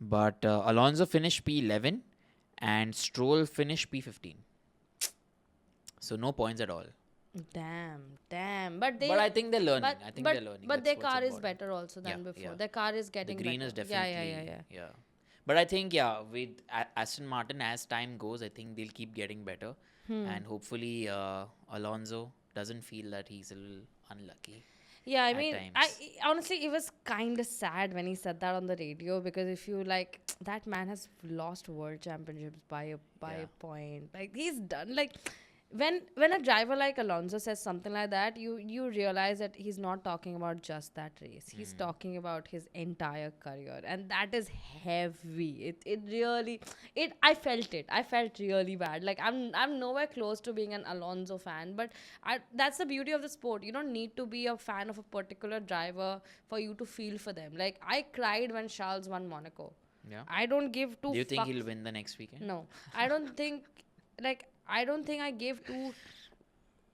But Alonso finished P11 and Stroll finished P15. So no points at all. Damn. But they. But I think they're learning. But, I think but, they're learning. but That's their what's car is important. better also than Yeah, before. yeah. Their car is The getting green better. is definitely. Yeah. But I think, with Aston Martin, as time goes, I think they'll keep getting better. And hopefully, Alonso doesn't feel that he's a little unlucky. Yeah, I At mean, times. honestly, it was kind of sad when he said that on the radio because if you like, that man has lost world championships by a Yeah. point. Like he's done. Like when a driver like Alonso says something like that, you realize that he's not talking about just that race. He's talking about his entire career, and that is heavy. It really I felt it. I felt really bad. Like I'm nowhere close to being an Alonso fan, but that's the beauty of the sport. You don't need to be a fan of a particular driver for you to feel for them. Like I cried when Charles won Monaco. Yeah. I don't give two Do you think fucks. he'll win the next weekend? No, I don't think. I don't think I gave two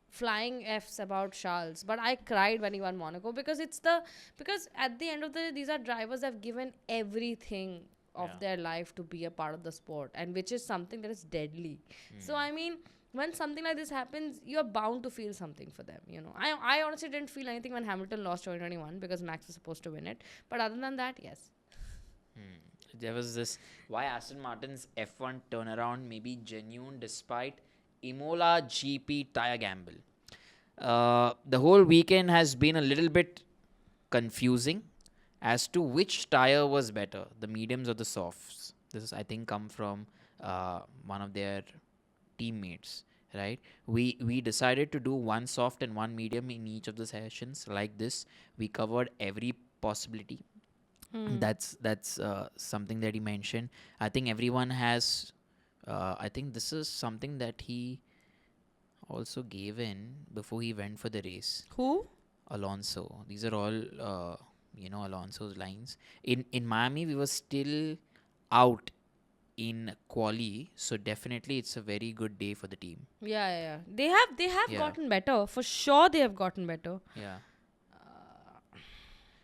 flying F's about Charles, but I cried when he won Monaco because because at the end of the day, these are drivers that have given everything of Yeah. their life to be a part of the sport, and which is something that is deadly. So Hmm. I mean, when something like this happens, you're bound to feel something for them. I honestly didn't feel anything when Hamilton lost 2021 because Max was supposed to win it. But other than that, yes. There was this why Aston Martin's F1 turnaround may be genuine despite Imola GP tire gamble. The whole weekend has been a little bit confusing as to which tire was better, the mediums or the softs. This is, I think, come from one of their teammates, right? We decided to do one soft and one medium in each of the sessions like this. We covered every possibility. That's something that he mentioned. I think everyone has. I think this is something that he also gave in before he went for the race. Who? Alonso. These are all Alonso's lines. In Miami, we were still out in quali, so definitely it's a very good day for the team. Yeah. They have Yeah. gotten better. For sure they have gotten better. Yeah.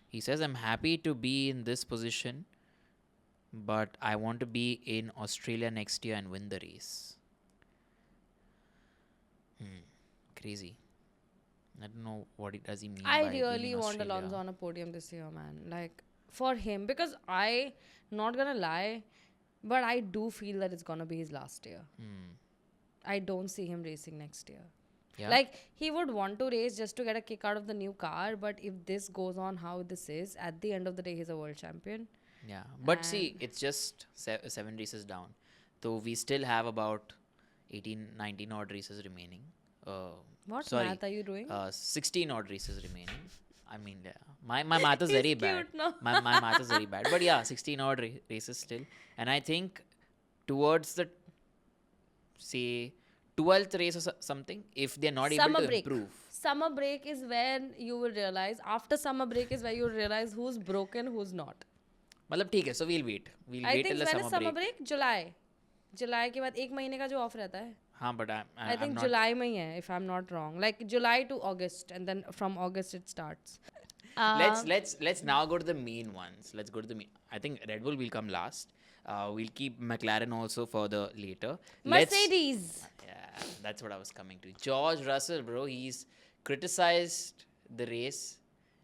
He says, I'm happy to be in this position, but I want to be in Australia next year and win the race. Crazy. I don't know what does he mean I by being really in want Australia. Alonso on a podium this year, man. Like, for him. Because not gonna lie, but I do feel that it's gonna be his last year. I don't see him racing next year. Yeah. Like, he would want to race just to get a kick out of the new car, but if this goes on how this is, at the end of the day, he's a world champion. Yeah. But see, it's just 7 races down. So we still have about 18, 19 odd races remaining. What sorry, math are you doing? 16 odd races remaining. I mean, yeah, my math is very He's bad. cute, no? My math is very bad. But yeah, 16 odd races still. And I think towards the, say, 12th race or something, if they're not able Summer to break. improve. Summer break is when you will realize, after summer break is where you will realize who's broken, who's not. मतलब ठीक है, so we'll wait. We'll I wait think till the when is summer summer break. break? July. जुलाई के बाद एक महीने का जो of रहता है हाँ, but I I'm think not. July में ही है if I'm not wrong, like July to August, and then from August it starts. Let's now go to the main ones. Let's go to the main. I think Red Bull will come last. We'll keep McLaren also for the later. Mercedes. Yeah, that's what I was coming to. George Russell, bro, he's criticized the race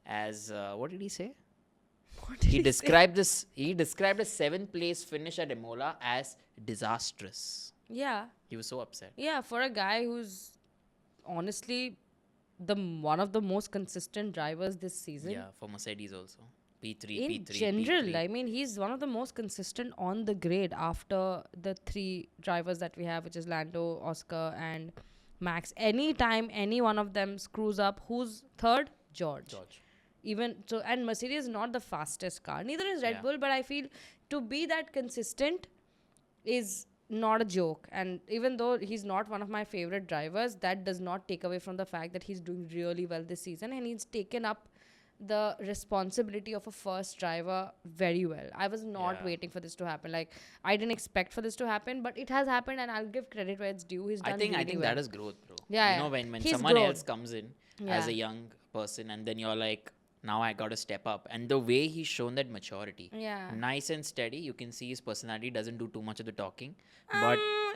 as what did he say? He described this. He described a 7th place finish at Imola as disastrous. Yeah, He was so upset. yeah, for a guy who's honestly one of the most consistent drivers this season. Yeah, for Mercedes also. P3, In P3, general, P3. I mean, he's one of the most consistent on the grid after the 3 drivers that we have, which is Lando, Oscar, and Max. Anytime any one of them screws up, who's third? George. Even so, and Mercedes is not the fastest car. Neither is Red Yeah. Bull, but I feel to be that consistent is not a joke. And even though he's not one of my favorite drivers, that does not take away from the fact that he's doing really well this season, and he's taken up the responsibility of a first driver very well. I was not Yeah. waiting for this to happen. Like, I didn't expect for this to happen, but it has happened, and I'll give credit where it's due. He's done I think really well. that is growth, bro. Yeah, You know, yeah. when He's someone grown. else comes in as Yeah. a young person, and then you're like, now I got to step up. And the way he's shown that maturity, Yeah. nice and steady. You can see his personality doesn't do too much of the talking, but Um,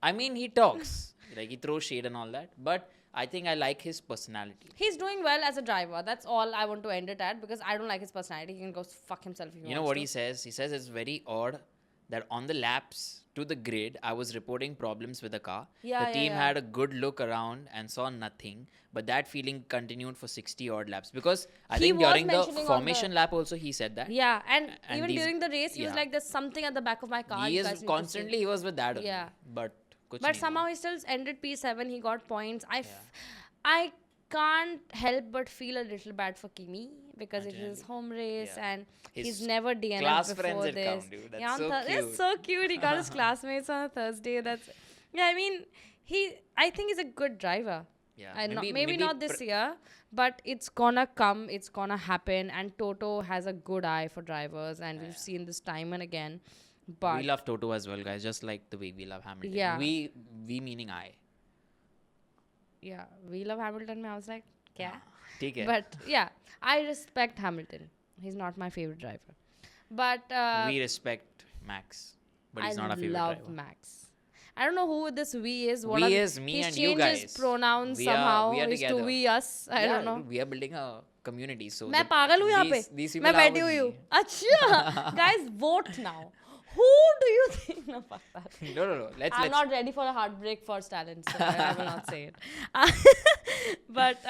I mean, he talks like he throws shade and all that. But I think I like his personality. He's doing well as a driver. That's all I want to end it at, because I don't like his personality. He can go fuck himself if he You know wants what to. he says? He says it's very odd that on the laps to the grid, I was reporting problems with the car. Yeah, the yeah, team yeah. had a good look around and saw nothing, but that feeling continued for 60 odd laps because I He think was during the mentioning on the- formation lap also he said that. Yeah, and And even these- during the race, he was yeah. like, "There's something at the back of my car." He you is guys need to see." constantly he was with that only. Yeah. But kuch But nahi somehow hua. he still ended P7. He got points. I can't help but feel a little bad for Kimi because it is his home race, Yeah. and His he's never DNF class before friends at this. count, dude. That's yeah, so it's cute. so cute. He got his classmates on a Thursday. I mean, I think he's a good driver. Yeah, Maybe not this year, but it's gonna come. It's gonna happen. And Toto has a good eye for drivers, and we've seen this time and again. But we love Toto as well, guys, just like the way we love Hamilton. Yeah. We meaning I. yeah, we love Hamilton. I was like, yeah. ठीक है. But yeah, I respect Hamilton. He's not my favorite driver, but We respect Max, but he's I not our favorite love driver. Max. I don't know who this we is. We is me he's and you changed his guys. pronouns We somehow. are Is to together. we us. I don't know. We are building a community. So मैं पागल हूँ यहाँ पे. these मैं people are बैठी with हुई हूँ. me. अच्छा, guys, vote now. Who do you think? No, fuck that. No. Let's I'm let's. not ready for a heartbreak for Stalin, so I will not say it. But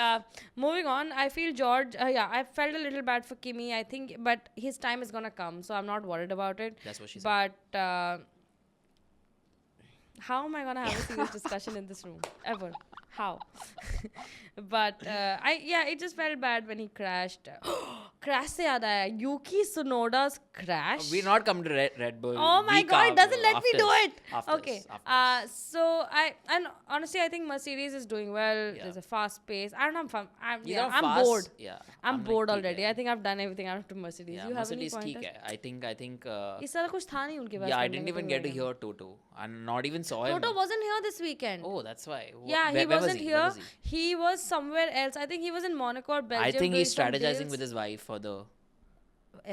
moving on, I feel George. I felt a little bad for Kimi. I think, but his time is gonna come, so I'm not worried about it. That's what she said. But how am I gonna have a serious discussion in this room ever? How? But it just felt bad when he crashed. Crash se yaad aaya. Yuki Tsunoda's crash. We're not coming to Red Bull. Oh my We god, come it doesn't let me after do this, it. after Okay. this, after this. So and honestly I think Mercedes is doing well. Yeah. There's a fast pace. I don't know if I'm These are I'm fast- bored. Yeah. I'm like, bored ठीक already. है. I think I've done everything out of Mercedes. Yeah, You have any Mercedes ठीक pointers? है. I think. इस तरह कुछ था नहीं उनके पास. Yeah, I करने didn't को even तो get to रहेगा. hear Toto, and not even saw him. Toto wasn't here this weekend. Oh, that's why. Yeah, Where he was wasn't he? here. Where was he? He was somewhere else. I think he was in Monaco or Belgium. I think he's doing some strategizing deals. with his wife for the.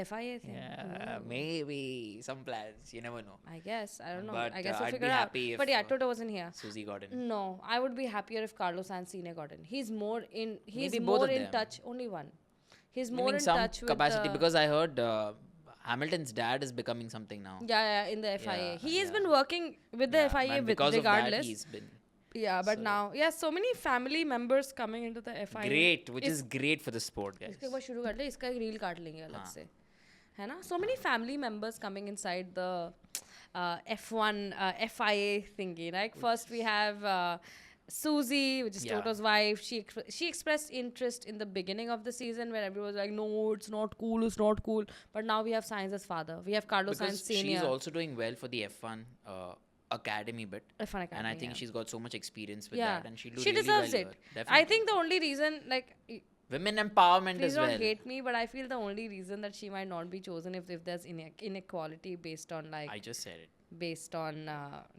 FIA thing. Yeah, maybe some plans. You never know. I guess. I don't know. But, I guess we'll I'd be figure it out. happy if, But yeah, Toto wasn't here. Susie got in. No, I would be happier if Carlos Sainz Sr. got in. He's more in. He's Maybe both more of in them. touch. Only one. He's I more mean, in some touch with capacity the, because I heard Hamilton's dad is becoming something now. yeah, in the FIA. Yeah, He has yeah. been working with the Yeah, FIA and with because regardless. of that, he's been Yeah, but so- now so many family members coming into the FIA. great, which is great for the sport, guys. इसके एक बार शुरू कर ले इसका एक reel काट लेंगे अलग से है ना so many family members coming inside the F1 FIA thingy like first we have Susie, which is Yeah. Toto's wife. She expressed interest in the beginning of the season where everyone was like, no, it's not cool. But now we have Sainz's father. We have Carlos Because Sainz Senior. she's also doing well for the F1 academy bit. F1 And I Academy, think yeah. she's got so much experience with Yeah, that, and she'll do she really deserves well it. here. I Definitely. think the only reason, like, Women empowerment please as don't well. hate me, but I feel the only reason that she might not be chosen if there's inequality based on like I just said it. based on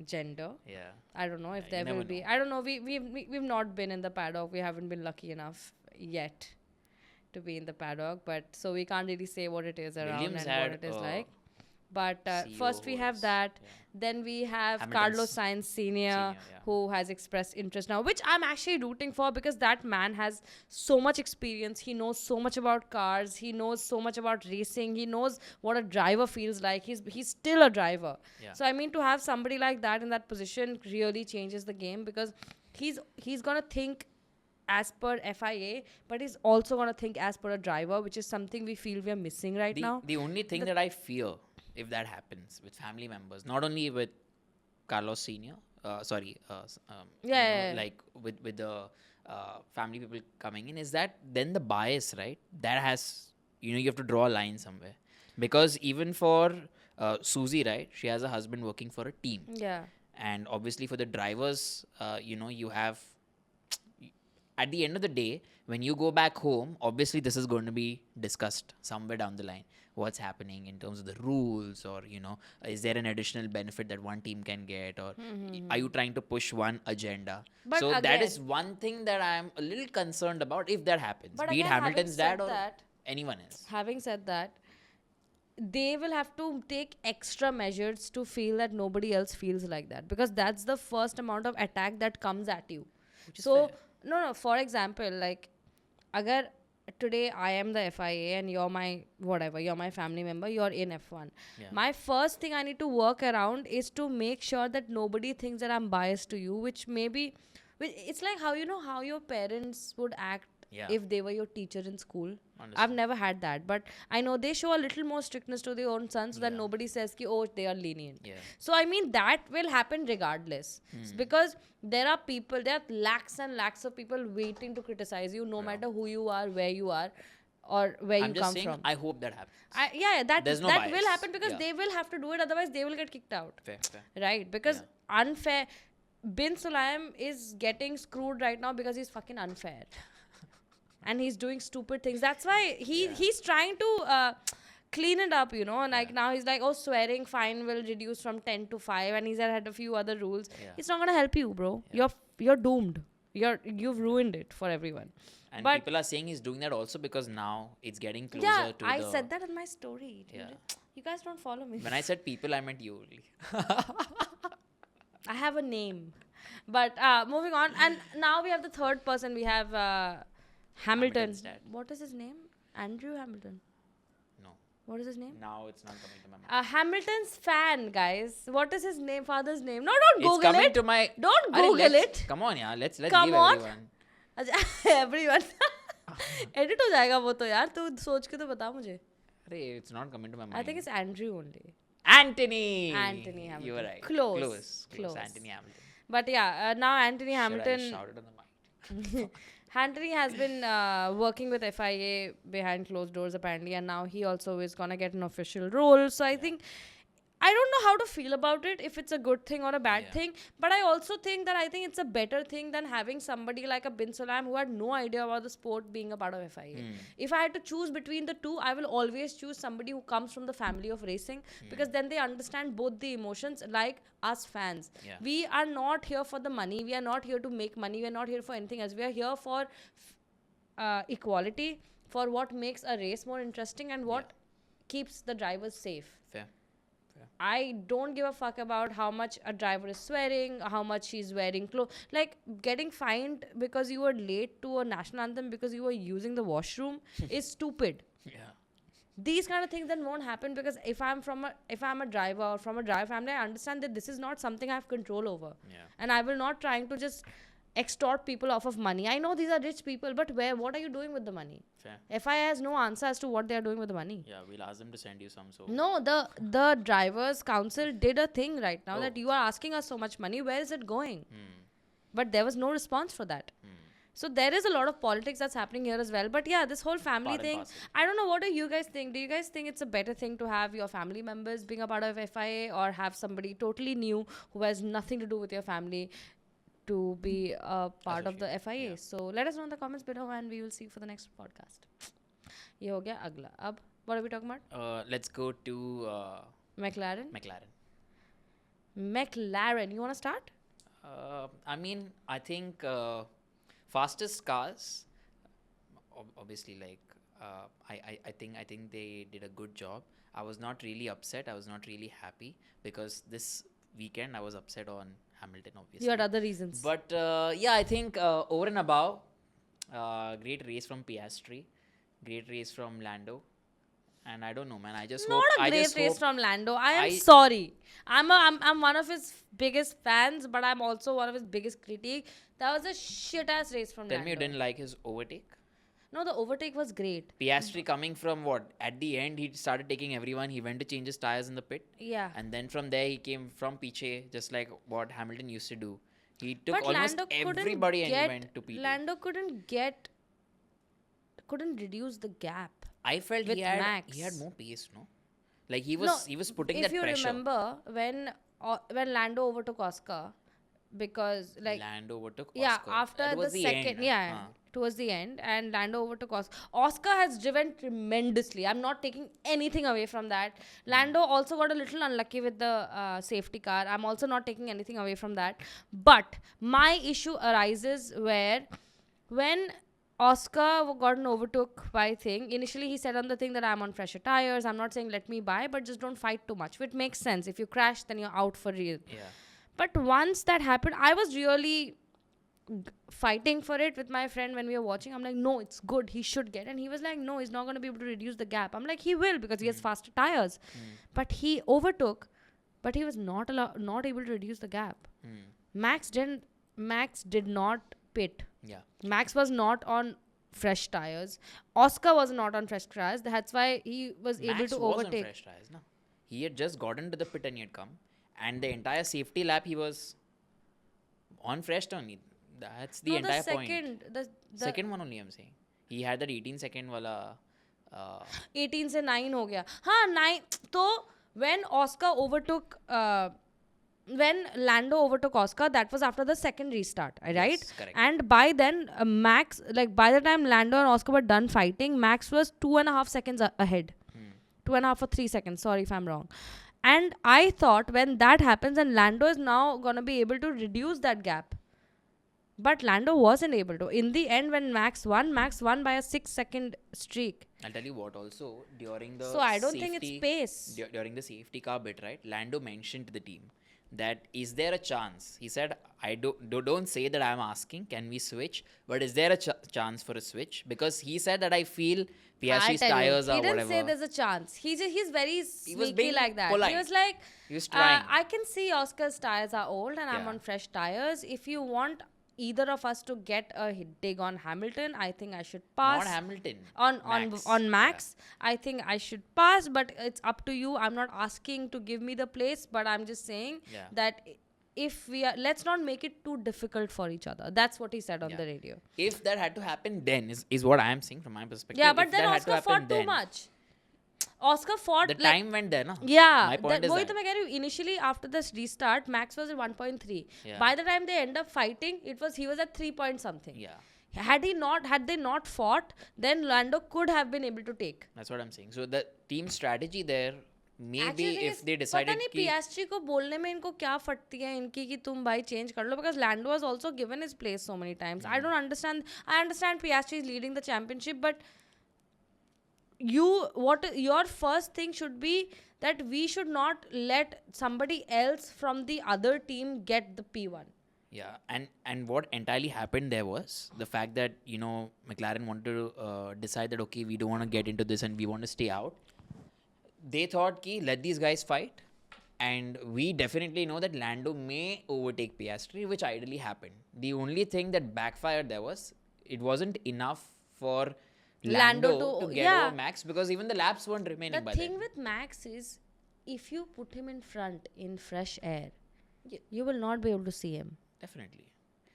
gender. Yeah. I don't know if you there will never be. know. I don't know. We've not been in the paddock. We haven't been lucky enough yet to be in the paddock, but so we can't really say what it is around Williams and had, what it is like. But CEO first we have was- that. yeah. Then we have Hamilton's Carlos Sainz Senior, yeah. who has expressed interest now, which I'm actually rooting for because that man has so much experience. He knows so much about cars. He knows so much about racing. He knows what a driver feels like. He's still a driver. Yeah. So I mean, to have somebody like that in that position really changes the game because he's gonna think as per FIA, but he's also gonna think as per a driver, which is something we feel we are missing right now. The only thing that I fear if that happens with family members, not only with Carlos Senior, Yeah. like with the family people coming in, is that then the bias, right? That has you have to draw a line somewhere, because even for Susie, right, she has a husband working for a team, Yeah. and obviously for the drivers, you have. At the end of the day, when you go back home, obviously this is going to be discussed somewhere down the line. What's happening in terms of the rules, or is there an additional benefit that one team can get, or are you trying to push one agenda? But So that again- is one thing that I'm a little concerned about if that happens. But Be it again, having Hamilton's said dad or that- anyone else. Having said that, they will have to take extra measures to feel that nobody else feels like that because that's the first amount of attack that comes at you. is So fair. no, for example, like agar today I am the FIA and you're my family member, you're in F1. Yeah. My first thing I need to work around is to make sure that nobody thinks that I'm biased to you, which it's like how how your parents would act Yeah. if they were your teacher in school. I've Understood. never had that, but I know they show a little more strictness to their own son so that nobody says ki, oh, they are lenient. Yeah. So I mean that will happen regardless because there are lakhs and lakhs of people waiting to criticize you no matter who you are, where you are, or where I'm you just come saying, from. I hope that happens. That There's no will bias. happen because Yeah. they will have to do it, otherwise they will get kicked out. Fair. Right? Because unfair. Bin Sulayem is getting screwed right now because he's fucking unfair. And he's doing stupid things. That's why he's trying to clean it up, you know. And like now he's like, oh, swearing fine will reduce from 10 to 5, and he's had a few other rules. Yeah. It's not gonna help you, bro. You're doomed. You've ruined it for everyone. And But people are saying he's doing that also because now it's getting closer yeah, to I the... said that in my story. Yeah. You guys don't follow me. When I said people, I meant you only. I have a name. But moving on. And now we have the third person. We have Hamilton. Hamilton's dad. What is his name? Andrew Hamilton. No. What is his name? Now it's not coming to my mind. Hamilton's fan, guys. What is his name? Father's name? No, don't It's Google coming it. to my... Don't Arey, Google let's- it. Come on, yeah. Let's Come give on. everyone. Everyone. Edit हो जाएगा वो तो यार. तू सोच के तो बता मुझे. Arey, it's not coming to my mind. I think it's Andrew only. Anthony. Anthony Hamilton. You were right. Close. Anthony Hamilton. But yeah, now Anthony Hamilton. Should I shout it on the mic? Anthony has been working with FIA behind closed doors apparently, and now he also is gonna get an official role. So I think I don't know how to feel about it, if it's a good thing or a bad thing. But I also think that I think it's a better thing than having somebody like a Bin Sulayem who had no idea about the sport being a part of FIA. If I had to choose between the two, I will always choose somebody who comes from the family of racing, because then they understand both the emotions like us fans. Yeah. We are not here for the money. We are not here to make money. We are not here for anything else. We are here for equality, for what makes a race more interesting and what keeps the drivers safe. Fair. I don't give a fuck about how much a driver is swearing, how much he's wearing clothes. Like, getting fined because you were late to a national anthem because you were using the washroom is stupid. Yeah. These kind of things then won't happen, because if I'm a driver or from a driver family, I understand that this is not something I have control over. Yeah. And I will not trying to just extort people off of money. I know these are rich people, but what are you doing with the money? Fair. FIA has no answer as to what they are doing with the money. Yeah, we'll ask them to send you some. So No, the drivers council did a thing right now Oh. that you are asking us so much money, where is it going? But there was no response for that. So there is a lot of politics that's happening here as well. But yeah, this whole family Part and thing, parcel. I don't know, what do you guys think? Do you guys think it's a better thing to have your family members being a part of FIA, or have somebody totally new who has nothing to do with your family to be a part of the FIA? Yeah. So let us know in the comments below, and we will see you for the next podcast. ये हो गया अगला. अब what are we talking about? let's go to McLaren. McLaren. McLaren. You want to start? I mean, I think fastest cars. Obviously, like I think they did a good job. I was not really upset. I was not really happy because this weekend I was upset on Hamilton. Obviously, You had other reasons. but yeah, I think over and above, great race from Piastri, great race from Lando, and I don't know, man. I just Not hope. a I great just race hope, from Lando. I am I- sorry. I'm one of his biggest fans, but I'm also one of his biggest critique. That was a shit ass race from Tell Lando. me you didn't like his overtake. No, the overtake was great. Piastri coming from what? At the end, he started taking everyone. He went to change his tires in the pit. Yeah. And then from there, he came from Piche, just like what Hamilton used to do. He took But almost Lando couldn't everybody and he get, went to P2. Lando couldn't reduce the gap. I felt with he had Max. more pace, no? Like he was putting if that you pressure. remember when Lando overtook Oscar, because like Lando overtook yeah, Oscar. after the Towards second, end, yeah, huh. towards the end, and Lando overtook Oscar. Oscar has driven tremendously. I'm not taking anything away from that. Lando also got a little unlucky with the safety car. I'm also not taking anything away from that. But my issue arises when Oscar gotten overtook by thing. Initially, he said on the thing that I'm on fresher tires. I'm not saying let me buy, but just don't fight too much. Which makes sense. If you crash, then you're out for real. Yeah. But once that happened, I was really fighting for it with my friend when we were watching. I'm like, no, it's good. He should get. And he was like, no, he's not going to be able to reduce the gap. I'm like, he will, because he has faster tires. But he overtook, but he was not able to reduce the gap. Max did not pit. Yeah. Max was not on fresh tires. Oscar was not on fresh tires. That's why he was able Max to was on overtake. fresh tires, no? He had just gotten to the pit and he had come. And the entire safety lap, he was on fresh only. That's the No, entire the point. second, the Second one only, I'm saying. He had that 18-second wala. 18 से 9 हो गया. हाँ 9. तो when Oscar overtook when Lando overtook Oscar, that was after the second restart, right? Yes, correct. And by then, Max, like by the time Lando and Oscar were done fighting, Max was 2.5 seconds ahead. 2.5 or 3 seconds, sorry if I'm wrong. And I thought when that happens, and Lando is now gonna be able to reduce that gap. But Lando wasn't able to. In the end, when Max won by a 6-second streak. I'll tell you what also, during the So I don't think it's pace. During the safety car bit, right, Lando mentioned to the team that is there a chance? He said, don't say that I'm asking, can we switch? But is there a chance for a switch? Because he said that I feel Piastri's tires He or didn't whatever. say there's a chance. He's very was sneaky being like that. polite. He was like, He was trying. I can see Oscar's tires are old and I'm Yeah. on fresh tires. If you want either of us to get a dig on Hamilton, I think I should pass. Not Hamilton. On Max, I think I should pass, but it's up to you. I'm not asking to give me the place, but I'm just saying Yeah. that if we are, let's not make it too difficult for each other. That's what he said on the radio. If that had to happen, then is what I am saying from my perspective. Yeah, but If then that had to Oscar happen fought too then, much. Oscar fought The like, time went there, no? yeah, My point is वही that. तो मैं कह रही हूँ, initially after this restart, Max was at 1.3. Yeah. By the time they end up fighting, he was at 3 point something. Yeah, Had they not fought, then Lando could have been able to take. that's what I'm saying. So the team strategy there, maybe Actually, if they पता decided नहीं कि Piastri को बोलने में इनको क्या फटती है इनकी कि तुम भाई change कर लो, because Lando has also given his place so many times. I don't understand. I understand Piastri is leading the championship, but your first thing should be that we should not let somebody else from the other team get the P1. Yeah, and what entirely happened there was the fact that McLaren wanted to decide that okay, we don't want to get into this and we want to stay out. They thought ki let these guys fight, and we definitely know that Lando may overtake Piastri, which ideally happened. The only thing that backfired there was it wasn't enough for Lando to get over Max, because even the laps weren't remaining The by thing then. with Max is, if you put him in front in fresh air, you will not be able to see him. Definitely.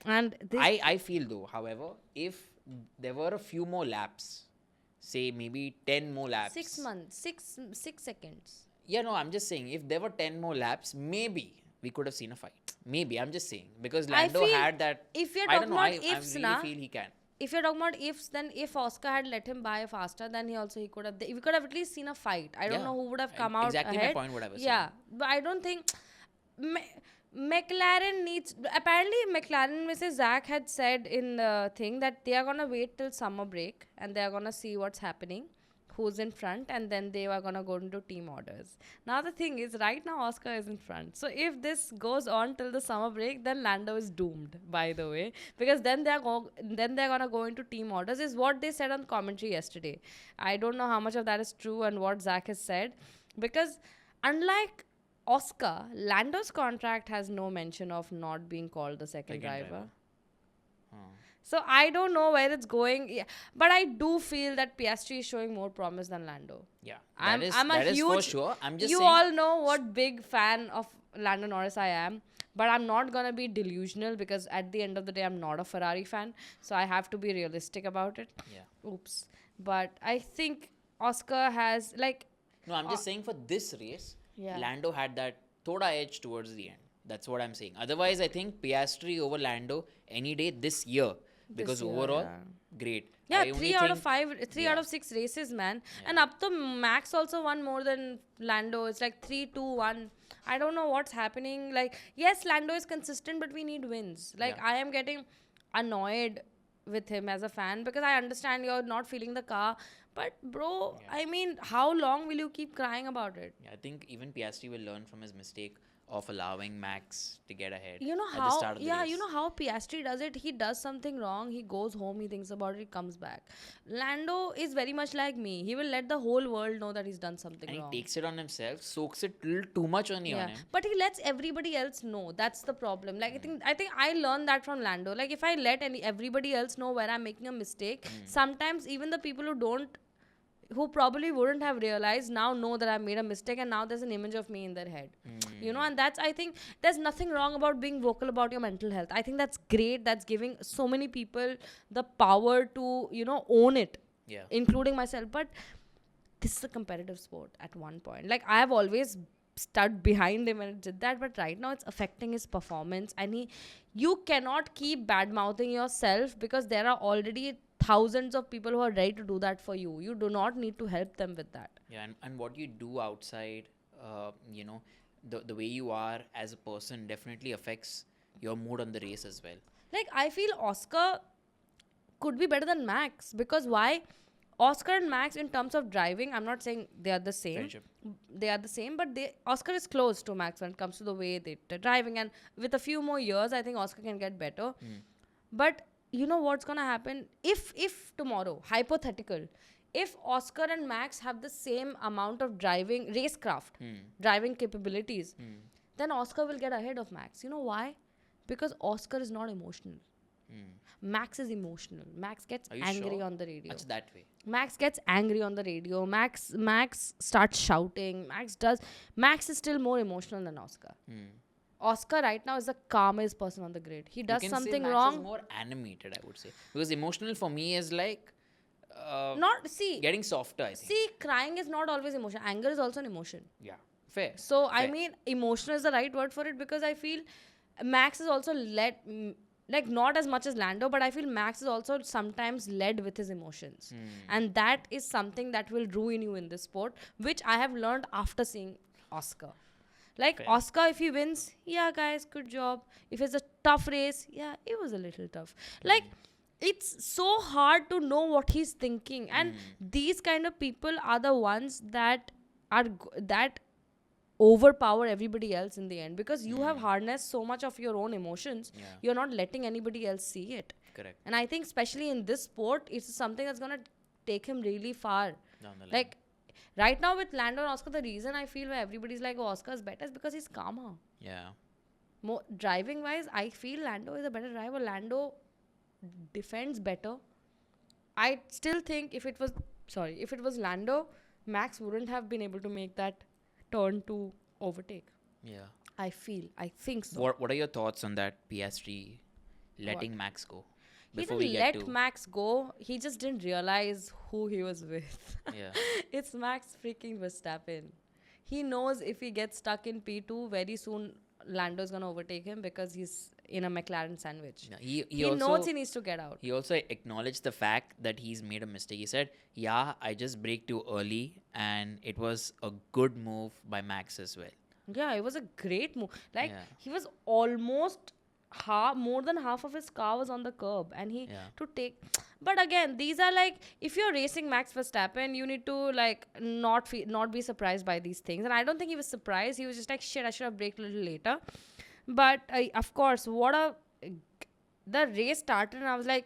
And this, I feel though, however, if there were a few more laps, say maybe 10 more laps. 6 months, 6 seconds. Yeah, no, I'm just saying, if there were 10 more laps, maybe we could have seen a fight. Maybe, I'm just saying. Because Lando feel had that. if you're I don't talking know, about I ifs, really na, feel he can. if you're talking about ifs, then if Oscar had let him by faster, then he could have. We could have at least seen a fight. I don't Yeah, know who would have and come out exactly my ahead. point what I was Yeah, but I don't think McLaren needs. Apparently, McLaren, Mrs. Zach had said in the thing that they are gonna wait till summer break and they are gonna see what's happening, who's in front, and then they are gonna go into team orders. Now the thing is, right now Oscar is in front. So if this goes on till the summer break, then Lando is doomed. By the way, because then they're gonna go into team orders. Is what they said on commentary yesterday. I don't know how much of that is true and what Zach has said, because unlike Oscar, Lando's contract has no mention of not being called the second driver. So I don't know where it's going. Yeah. But I do feel that Piastri is showing more promise than Lando. Yeah, I'm a that is huge, for sure. I'm just you saying. all know what big fan of Lando Norris I am. But I'm not going to be delusional, because at the end of the day, I'm not a Ferrari fan. So I have to be realistic about it. Yeah. Oops. But I think Oscar has, like... No, I'm just saying for this race, Yeah. Lando had that thoda edge towards the end. That's what I'm saying. Otherwise, I think Piastri over Lando any day this year. Because year, overall, yeah. great. Yeah, I only 3 out of think- 3 yeah. out of 6 races, man. And up to Max also won more than Lando. It's like 3-2-1. I don't know what's happening. Like, yes, Lando is consistent, but we need wins. Like, Yeah. I am getting annoyed with him as a fan, because I understand you're not feeling the car. But, bro, I mean, how long will you keep crying about it? Yeah, I think even Piastri will learn from his mistake of allowing Max to get ahead You know at the how, start of the race. you know how Piastri does it? He does something wrong, he goes home, he thinks about it, he comes back. Lando is very much like me. He will let the whole world know that he's done something And wrong. he takes it on himself, soaks it little too much only on him. But he lets everybody else know. That's the problem. Like, I think I learned that from Lando. Like, if I let everybody else know where I'm making a mistake, sometimes even the people who probably wouldn't have realized now know that I made a mistake, and now there's an image of me in their head. And that's, I think there's nothing wrong about being vocal about your mental health. I think that's great. That's giving so many people the power to, own it, Yeah. including myself. But this is a competitive sport at one point. Like, I have always stud behind him and it did that, but right now it's affecting his performance, and you cannot keep bad mouthing yourself because there are already thousands of people who are ready to do that for you. You do not need to help them with that. Yeah, and what you do outside, you know, the way you are as a person definitely affects your mood on the race as well. Like, I feel Oscar could be better than Max, because why? Oscar and Max, in terms of driving, I'm not saying they are the same. Friendship. They are the same, but Oscar is close to Max when it comes to the way they're driving, and with a few more years, I think Oscar can get better. But you know what's gonna happen if tomorrow, hypothetical, if Oscar and Max have the same amount of driving racecraft, driving capabilities, then Oscar will get ahead of Max. You know why? Because Oscar is not emotional. Max is emotional. Max gets Are you angry sure? on the radio. That's that way. Max gets angry on the radio. Max starts shouting. Max is still more emotional than Oscar. Oscar right now is the calmest person on the grid. He does You can say something Max wrong. is more animated, I would say, because emotional for me is like getting softer. I think. See, crying is not always emotion. Anger is also an emotion. Yeah, fair. So I Fair. mean, emotional is the right word for it, because I feel Max is also like not as much as Lando, but I feel Max is also sometimes led with his emotions, and that is something that will ruin you in this sport, which I have learned after seeing Oscar. Like Fair. Oscar, if he wins, yeah, guys, good job. If it's a tough race, yeah, it was a little tough. Like, it's so hard to know what he's thinking, and these kind of people are the ones that that overpower everybody else in the end, because you have harnessed so much of your own emotions. Yeah. You're not letting anybody else see it. Correct. And I think especially in this sport, it's something that's gonna take him really far. Down the line. Like right now with Lando and Oscar, the reason I feel why everybody's like, oh, Oscar's better is because he's calmer. Yeah. Driving wise, I feel Lando is a better driver. Lando defends better. I still think if it was Lando, Max wouldn't have been able to make that turn to overtake. Yeah. I think so. What are your thoughts on that Piastri letting Max go? He Before didn't we get let to Max go. He just didn't realize who he was with. yeah. It's Max freaking Verstappen. He knows if he gets stuck in P2, very soon Lando's gonna overtake him because he's in a McLaren sandwich. No, He also, knows he needs to get out. He also acknowledged the fact that he's made a mistake. He said, "Yeah, I just braked too early, and it was a good move by Max as well." Yeah, it was a great move. Like, Yeah. he was almost more than half of his car was on the curb, and but again, these are like, if you're racing Max Verstappen, you need to like not be surprised by these things. And I don't think he was surprised. He was just like, shit, I should have braked a little later. But of course, the race started, and I was like,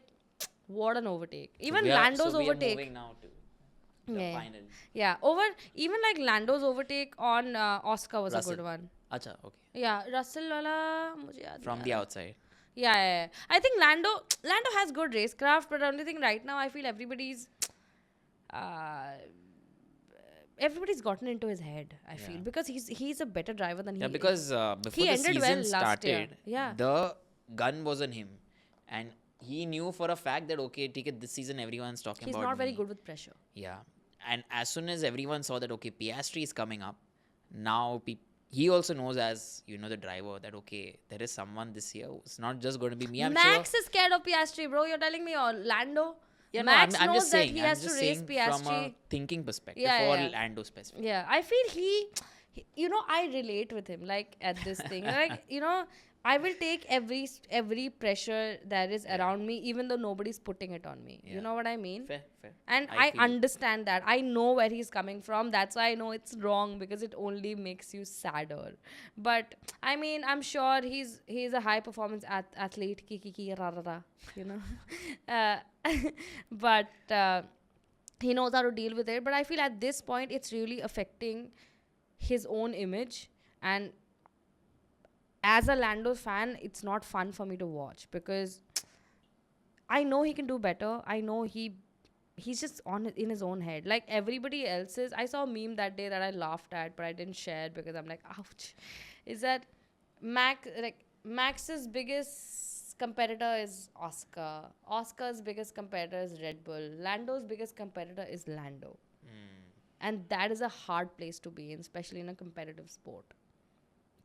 what an overtake. Even Lando's overtake. We are moving now to the Yeah. final. Yeah, even like Lando's overtake on Oscar was Russell. a good one. Acha, okay. Yeah, Russell wala mujhe yaad From nahi the aa raha. outside. Yeah. I think Lando has good racecraft, but the only thing right now I feel everybody's gotten into his head. I feel, because he's a better driver than he Yeah, is. because before the ended season well last year. started, Yeah. the gun was on him, and he knew for a fact that okay, this season everyone's talking He's about not very me. good with pressure. Yeah, and as soon as everyone saw that okay, Piastri is coming up, now he also knows, as you know, the driver, that okay, there is someone this year. It's not just going to be me. I'm Max sure. is scared of Piastri, bro. You're telling me, or Lando? Yeah, Max no, I'm knows just saying. that he I'm has just to race saying Piastri. from a thinking perspective, Yeah, or yeah. Lando specific. Yeah, I feel he I relate with him, like, at this thing. Like, I will take every pressure that is around me, even though nobody's putting it on me. You Yeah. know what I mean? Fair. And I I feel it. understand that. I know where he's coming from. That's why I know it's wrong, because it only makes you sadder. But I mean, I'm sure he's a high performance athlete. Ki ra ra ra. Uh, but he knows how to deal with it. But I feel at this point, it's really affecting his own image. And as a Lando fan, it's not fun for me to watch, because I know he can do better. I know he's just in his own head. Like everybody else's. I saw a meme that day that I laughed at, but I didn't share it because I'm like, ouch. Is that Max's biggest competitor is Oscar. Oscar's biggest competitor is Red Bull. Lando's biggest competitor is Lando. And that is a hard place to be in, especially in a competitive sport.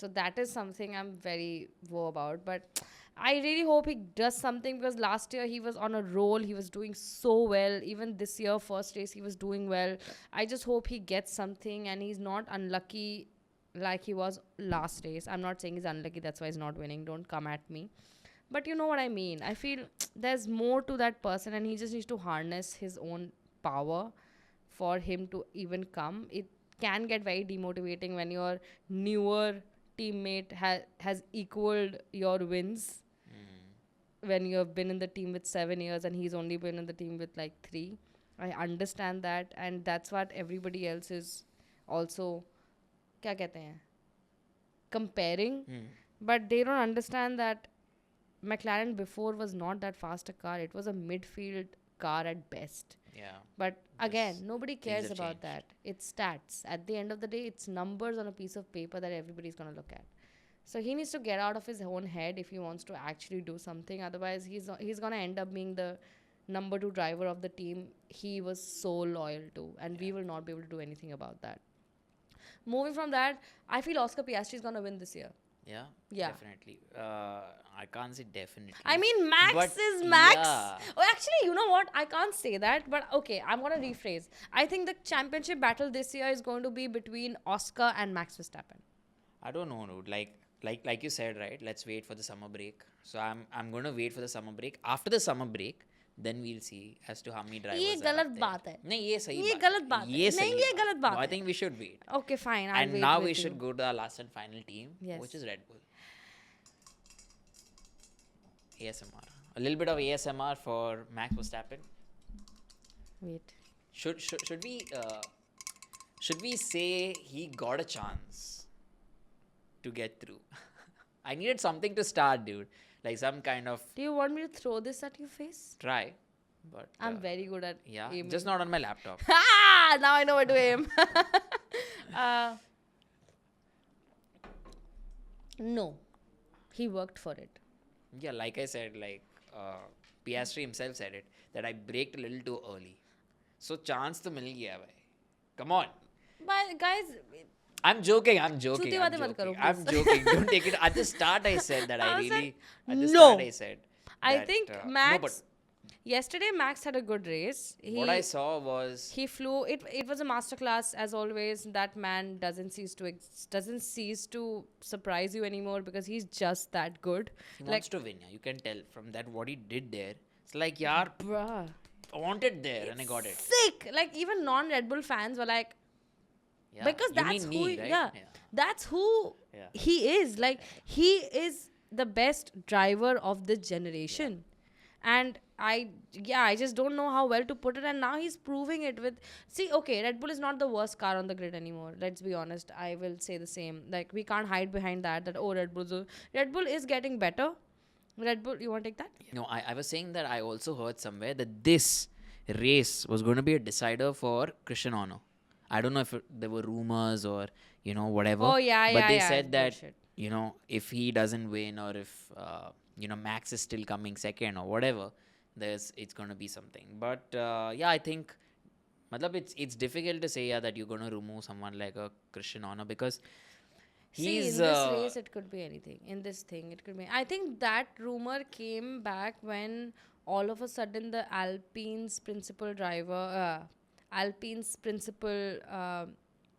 So that is something I'm very woe about. But I really hope he does something, because last year he was on a roll. He was doing so well. Even this year, first race, he was doing well. I just hope he gets something and he's not unlucky like he was last race. I'm not saying he's unlucky, that's why he's not winning. Don't come at me. But you know what I mean. I feel there's more to that person, and he just needs to harness his own power for him to even come. It can get very demotivating when your newer teammate has equaled your wins, when you have been in the team with 7 years and he's only been in the team with like 3. I understand that, and that's what everybody else is also क्या कहते हैं comparing. But they don't understand that McLaren before was not that fast a car. It was a midfield car at best. Yeah. But again, nobody cares have about that. It's stats. At the end of the day, it's numbers on a piece of paper that everybody's going to look at. So he needs to get out of his own head if he wants to actually do something. Otherwise, he's going to end up being the number 2 driver of the team he was so loyal to. And we will not be able to do anything about that. Moving from that, I feel Oscar Piastri is going to win this year. Yeah. Yeah. Definitely. I can't say definitely. I mean, Max But is Max. yeah. Oh, actually, you know what? I can't say that, but okay, I'm going to rephrase. I think the championship battle this year is going to be between Oscar and Max Verstappen. I don't know, dude. Like you said, right? Let's wait for the summer break. So I'm going to wait for the summer break. After the summer break, then we'll see as to how many drivers ये are up गलत there. बात है. नहीं ये सही ये बात गलत है. बात है. ये सही नहीं, ये बात गलत है. बात No, I है. think we should wait. Okay, fine. I'll And wait now with we you. should go to our last and final team, Yes. which is Red Bull. ASMR. A little bit of ASMR for Max Verstappen. Wait. Should we say he got a chance to get through? I needed something to start, dude. Like some kind of Do you want me to throw this at your face? try, but I'm very good at yeah, aiming. just not on my laptop. Ah, now I know where to aim. No, he worked for it. Yeah, like I said, Piastri himself said it that I braked a little too early. So chance to mil gaya bhai. Come on. But guys, I'm joking. Chutty I'm baatein mat karo, joking. I'm please. joking. Don't take it. At the start, I said that I was at the no. start, I said. I that, think no, Max. but Yesterday, Max had a good race. what I saw was He flew. It was a masterclass as always. That man doesn't cease to surprise you anymore, because he's just that good. he Like, wants to win. Yeah. You can tell from that what he did there. It's like, yaar, bruh, I wanted there and I got it. sick. Like even non-Red Bull fans were like, Yeah. because You that's mean who. me, right? Yeah, that's who Yeah. he is. Like he is the best driver of this generation. And I just don't know how well to put it. And now he's proving it with. See, okay, Red Bull is not the worst car on the grid anymore. Let's be honest. I will say the same. Like we can't hide behind that. That Red Bull is getting better. Red Bull, you want to take that? No, I was saying that I also heard somewhere that this race was going to be a decider for Christian Horner. I don't know if there were rumors or, whatever. Oh, yeah, but yeah, they yeah, said it's that, bullshit. if he doesn't win or if, Max is still coming second or whatever, it's going to be something. But, I think, it's difficult to say, that you're going to remove someone like a Christian Horner because See, he's... in this race, it could be anything. In this thing, it could be. I think that rumor came back when all of a sudden the Alpine's principal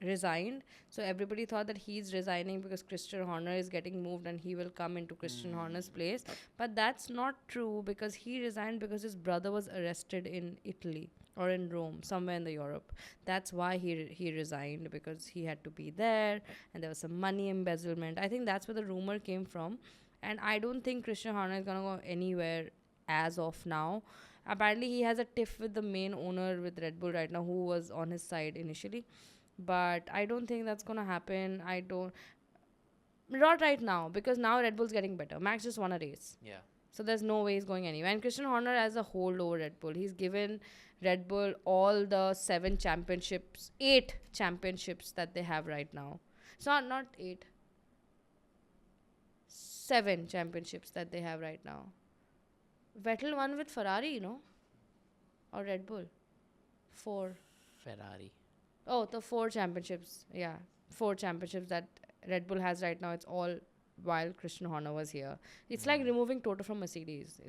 resigned. So everybody thought that he's resigning because Christian Horner is getting moved and he will come into Christian Horner's place. But that's not true, because he resigned because his brother was arrested in Italy or in Rome, somewhere in the Europe. That's why he resigned, because he had to be there and there was some money embezzlement. I think that's where the rumor came from. And I don't think Christian Horner is going to go anywhere as of now. Apparently, he has a tiff with the main owner with Red Bull right now, who was on his side initially. But I don't think that's going to happen. Not right now, because now Red Bull's getting better. Max just won a race. Yeah. So there's no way he's going anywhere. And Christian Horner as a whole over Red Bull. He's given Red Bull all the 8 championships that they have right now. So not 8. 7 championships that they have right now. Vettel won with Ferrari, or Red Bull. 4. Ferrari. Oh, the 4 championships. Yeah, 4 championships that Red Bull has right now. It's all while Christian Horner was here. It's like removing Toto from Mercedes.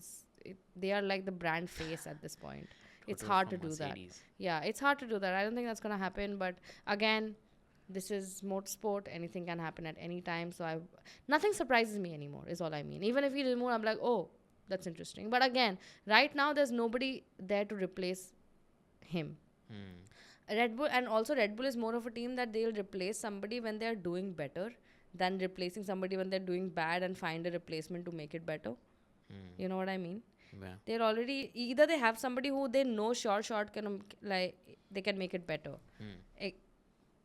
They are like the brand face at this point. It's Toto hard to from do that. Mercedes. Yeah, it's hard to do that. I don't think that's gonna happen. But again, this is motorsport. Anything can happen at any time. So nothing surprises me anymore. Is all I mean. Even if he remove, I'm like, oh, that's interesting. But again, right now there's nobody there to replace him. Red Bull, and also Red Bull is more of a team that they'll replace somebody when they're doing better than replacing somebody when they're doing bad and find a replacement to make it better. You know what I mean? Yeah. They're already either they have somebody who they know short can like they can make it better.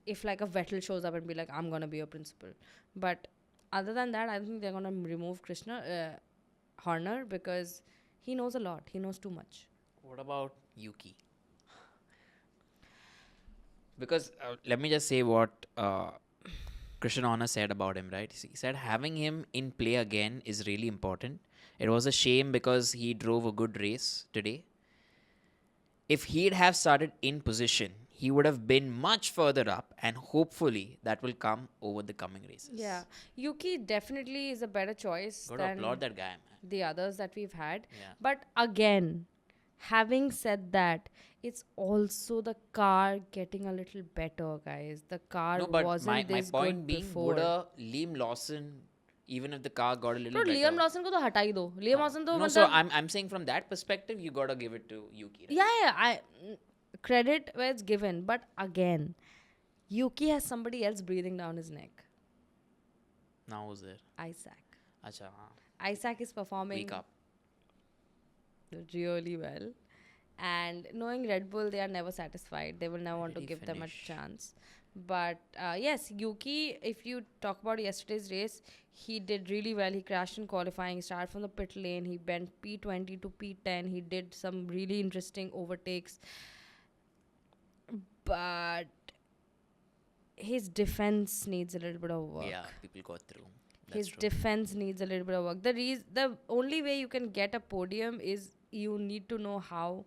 If like a Vettel shows up and be like, I'm gonna be a principal, but other than that, I don't think they're gonna remove Krishna Horner because he knows a lot. He knows too much. What about Yuki? Because let me just say what Christian Horner said about him, right? He said having him in play again is really important. It was a shame because he drove a good race today. If he'd have started in position, he would have been much further up, and hopefully that will come over the coming races. Yeah, Yuki definitely is a better choice Got to than applaud that guy, man. the others that we've had. Yeah. But again, having said that, it's also the car getting a little better, guys. The car No, but wasn't my this point good being, before. would a Liam Lawson, even if the car got a little No, better. Liam Lawson को तो हटा ही दो. Liam Lawson तो No, so मतलब I'm saying from that perspective, you gotta give it to Yuki. Right? yeah, credit where it's given. But again, Yuki has somebody else breathing down his neck. Now who's there? Isaac. Acha, haan. Isaac is performing Wake up. really well. And knowing Red Bull, they are never satisfied. They will never want to Very give them a finish. chance. But yes, Yuki, if you talk about yesterday's race, he did really well. He crashed in qualifying. He started from the pit lane. He bent P20 to P10. He did some really interesting overtakes. But his defense needs a little bit of work. Yeah, people got through. That's His true. defense needs a little bit of work. The only way you can get a podium is you need to know how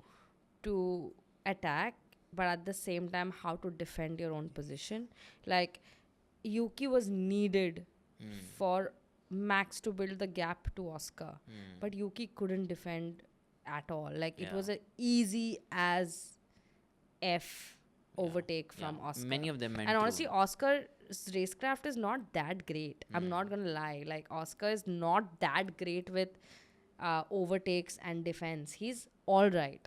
to attack, but at the same time how to defend your own position. Like Yuki was needed for Max to build the gap to Oscar, but Yuki couldn't defend at all. Like it Yeah. was a easy as F overtake from Yeah. Oscar. Many of them went And honestly, through. Oscar's racecraft is not that great. I'm not gonna lie. Like Oscar is not that great with overtakes and defense. He's all right.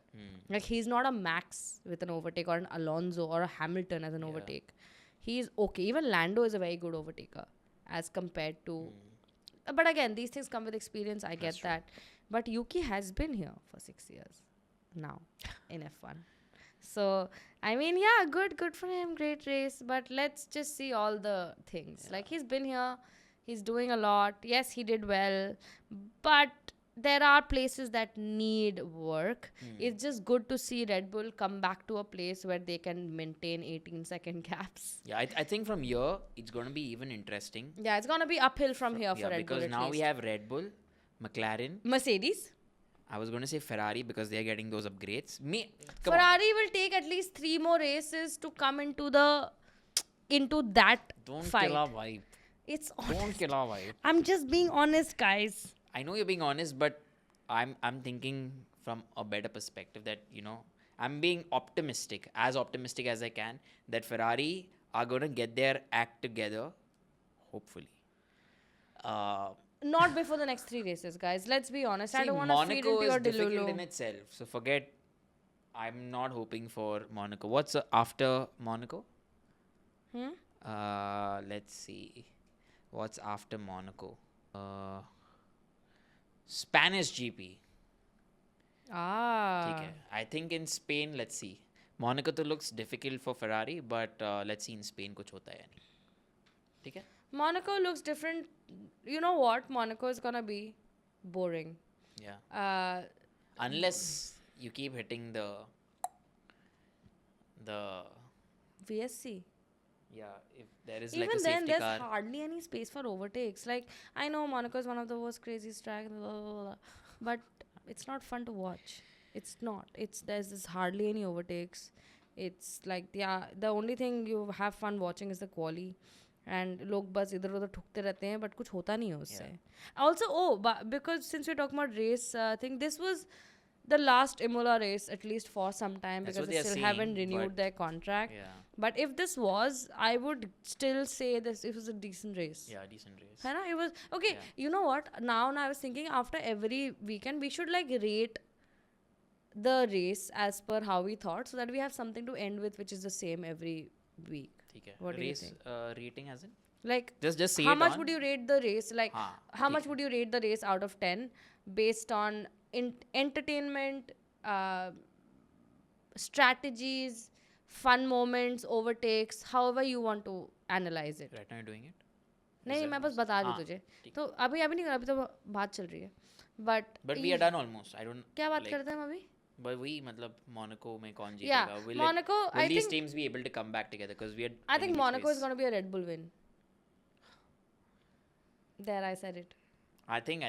Like he's not a Max with an overtake or an Alonso or a Hamilton as an overtake. He's okay. Even Lando is a very good overtaker as compared to. But again, these things come with experience. I get that. But Yuki has been here for 6 years now in F1. So I mean, yeah, good for him, great race. But let's just see all the things. Like he's been here, he's doing a lot. Yes, he did well, but there are places that need work. It's just good to see Red Bull come back to a place where they can maintain 18-second gaps. Yeah, I think from here it's gonna be even interesting. Yeah, it's gonna be uphill from here for Yeah, Red Bull. because At now we least. have Red Bull, McLaren. Mercedes. I was gonna say Ferrari because they are getting those upgrades. Come on. Ferrari will take at least 3 more races to come into that Don't fight. kill our vibe. It's Don't kill our vibe. I'm just being honest, guys. I know you're being honest, but I'm thinking from a better perspective that, I'm being optimistic as I can, that Ferrari are gonna get their act together, hopefully. Not before the next 3 races, guys. Let's be honest. I See, don't want to feed Monaco into your is difficult in delulu. itself, so forget. I'm not hoping for Monaco. What's after Monaco? Let's see. What's after Monaco? Spanish GP. Ah. ठीक है. I think in Spain, let's see. Monaco तो looks difficult for Ferrari, but let's see in Spain कुछ होता है या नहीं. ठीक है? Monaco looks different. You know what? Monaco is gonna be boring. Yeah. Unless you keep hitting the VSC. yeah, if there is like Even a then, safety there's car. hardly any space for overtakes. Like, I know Monaco is one of the worst craziest tracks, blah, blah, blah, but it's not fun to watch. It's not. There's hardly any overtakes. It's like the only thing you have fun watching is the quali. And लोग बस इधर उधर ठुकते रहते हैं, but कुछ होता नहीं है उससे. Also, because since we're talking about race, I think this was the last Imola race, at least for some time, That's because what they they're still saying, haven't renewed but- their contract. Yeah. But if this was, I would still say this it was a decent race. Yeah, decent race. है ना? It was okay. Yeah. You know what? Now I was thinking after every weekend we should like rate the race as per how we thought, so that we have something to end with, which is the same every week. ठीक है. What do you Race think? rating as in? Like, Just say how it much on. would you rate the race? Like, हाँ, how ठीक much would you rate the race out of 10 based on entertainment, strategies, fun moments, overtakes, however you want to analyze it. Right now you're doing it? नहीं that मैं बस most? बता रही हाँ, तुझे. ठीक. तो अभी नहीं कर, अभी तो बात चल रही है. But But we are done almost. I don't. क्या बात like, करते हैं हम अभी? But we, मतलब Monaco में कौन Yeah, जीतेगा? Will Monaco, will I these think- teams be able to come back together? Because we had. I think Monaco is going to be a Red Bull win. There, I said it. I think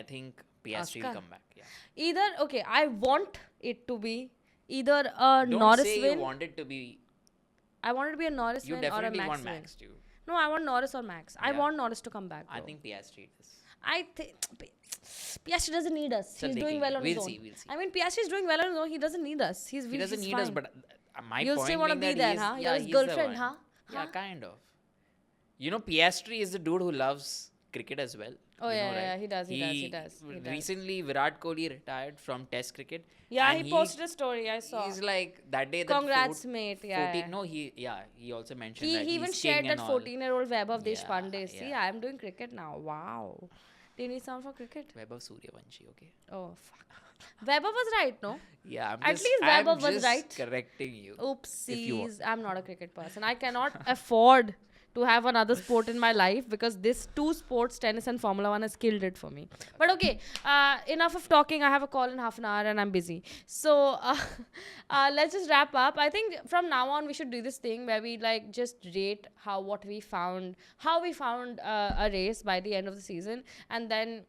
Piastri will Oscar. come back. Yeah. Either, okay, I want it to be either a Don't Norris say win. you want it to be. I want it to be a Norris You win or a definitely Max want win. Max too. No, I want Norris or Max. I Yeah. want Norris to come back. I bro. think Piastri does. I think Piastri doesn't need us. Chal He's doing dekhenge. well on his We'll own. see, we'll see. I mean, Piastri is doing well on his own. He doesn't need us. He doesn't need us, fine. but my You'll point still wanna being be that there, he's, huh? You're yeah, his he's the girlfriend, one. huh? Yeah, Huh? kind of. You know, Piastri is the dude who loves cricket as well. Oh, you yeah, know, yeah, right? he does, he does. Recently, Virat Kohli retired from Test cricket. Yeah, and he posted a story. I saw. He's like that day. That Congrats, mate. Yeah, 14, yeah. No, he also mentioned He that even he's king shared that and all. 14-year-old Vaibhav Yeah, Deshpande. See, yeah. I'm doing cricket now. Wow. Do you need sound for cricket? Vaibhav Suryavanshi, okay? Oh, fuck. Vaibhav was right, no? Yeah, I'm At just, least I'm Vaibhav was just right. correcting you. If you want. Oopsies. I'm not a cricket person. I cannot afford to have another sport in my life because this two sports, tennis and Formula 1, has killed it for me. But okay, enough of talking. I have a call in half an hour and I'm busy. So let's just wrap up. I think from now on we should do this thing where we like just rate how we found a race by the end of the season, and then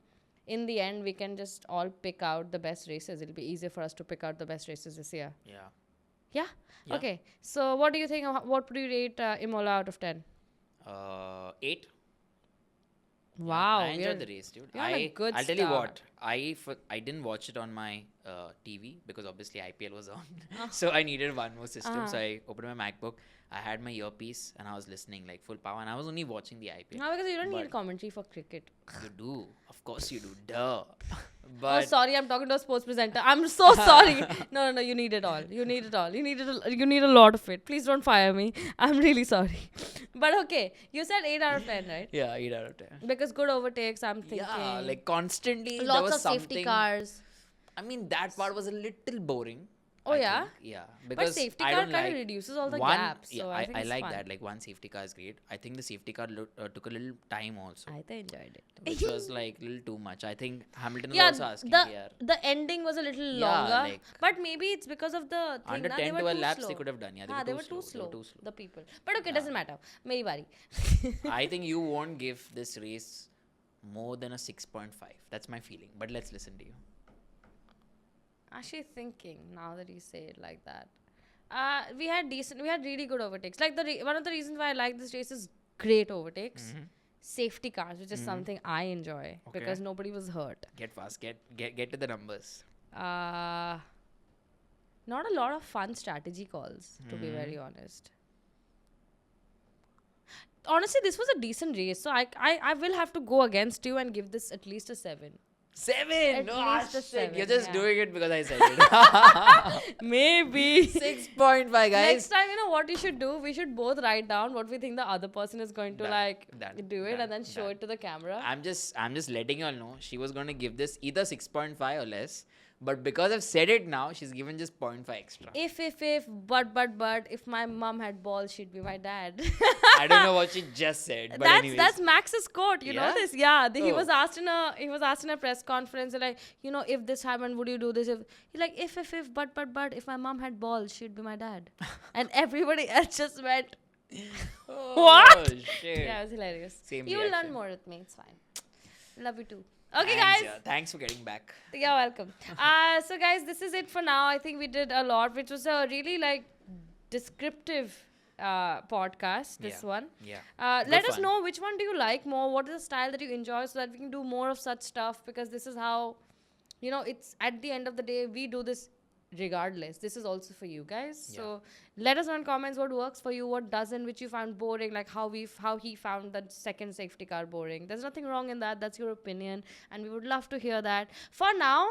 in the end we can just all pick out the best races. It'll be easier for us to pick out the best races this year. Yeah. Yeah? Yeah. Okay. So what do you think? What would you rate Imola out of 10? 8. Wow. I we're- enjoyed the race, dude. you're on a good I'll tell you start. what. I didn't watch it on my TV because obviously IPL was on. So I needed one more system. So I opened my MacBook. I had my earpiece and I was listening like full power. And I was only watching the IPL. No, because you don't need But- commentary for cricket. You do. Of course you do. Duh. Oh, But sorry, I'm talking to a sports presenter. I'm so sorry. No, you need it all. You need it all. You need a lot of it. Please don't fire me. I'm really sorry. But okay, you said 8 out of 10, right? yeah, 8 out of 10. Because good overtakes, I'm thinking. Yeah, like constantly there lots was of something. safety cars. I mean, that part was a little boring. Oh, I yeah? think. Yeah, But because safety I car don't kind like of reduces all the one, gaps. Yeah, So I think I it's like fun. that. Like one safety car is great. I think the safety car took a little time also, I enjoyed it. which was like a little too much. I think Hamilton was Yeah, also asking the ending was a little Yeah, longer, like- but maybe it's because of the thing. under na, 10 they were 12 too laps slow. they could have done. Yeah, they were too too slow. slow. They were too slow. The people. But okay, doesn't matter. Meri bari. I think you won't give this race more than a 6.5. That's my feeling. But let's listen to you. Actually thinking now that you say it like that. We had really good overtakes. Like one of the reasons why I like this race is great overtakes. Safety cars, which is something I enjoy because nobody was hurt. Get fast. Get to the numbers. Not a lot of fun strategy calls, to be very honest. Honestly, this was a decent race, so I will have to go against you and give this at least a 7. 7. At No, least a shit. You're 7, just yeah. doing it because I said it. Maybe. 6.5, guys. Next time, you know what you should do? We should both write down what we think the other person is going to Done. do it Done. and then show Done. it to the camera. I'm just letting y'all know she was gonna give this either 6.5 or less, but because I've said it now, she's given just 0.5 extra. If, but, if my mom had balls, she'd be my dad. I don't know what she just said, but anyways. That's Max's quote. You know Yeah? this? Yeah. He Oh. was asked in a press conference like, you know, if this happened, would you do this? He's like, if, but, if my mom had balls, she'd be my dad. And everybody else just went, Oh, what? shit. Yeah, it was hilarious. Same You will learn reaction. more with me. It's fine. Love you too. Okay, Thanks, guys. yeah. Thanks for getting back. You're welcome. So, guys, this is it for now. I think we did a lot, which was a really descriptive podcast, this Yeah. one. Yeah. Let Good us fun. know which one do you like more, what is the style that you enjoy, so that we can do more of such stuff, because this is how, you know, it's at the end of the day, we do this regardless. This is also for you guys. Yeah. So let us know in comments what works for you, what doesn't, which you found boring, like how he found that second safety car boring. There's nothing wrong in that. That's your opinion, and we would love to hear that. For now,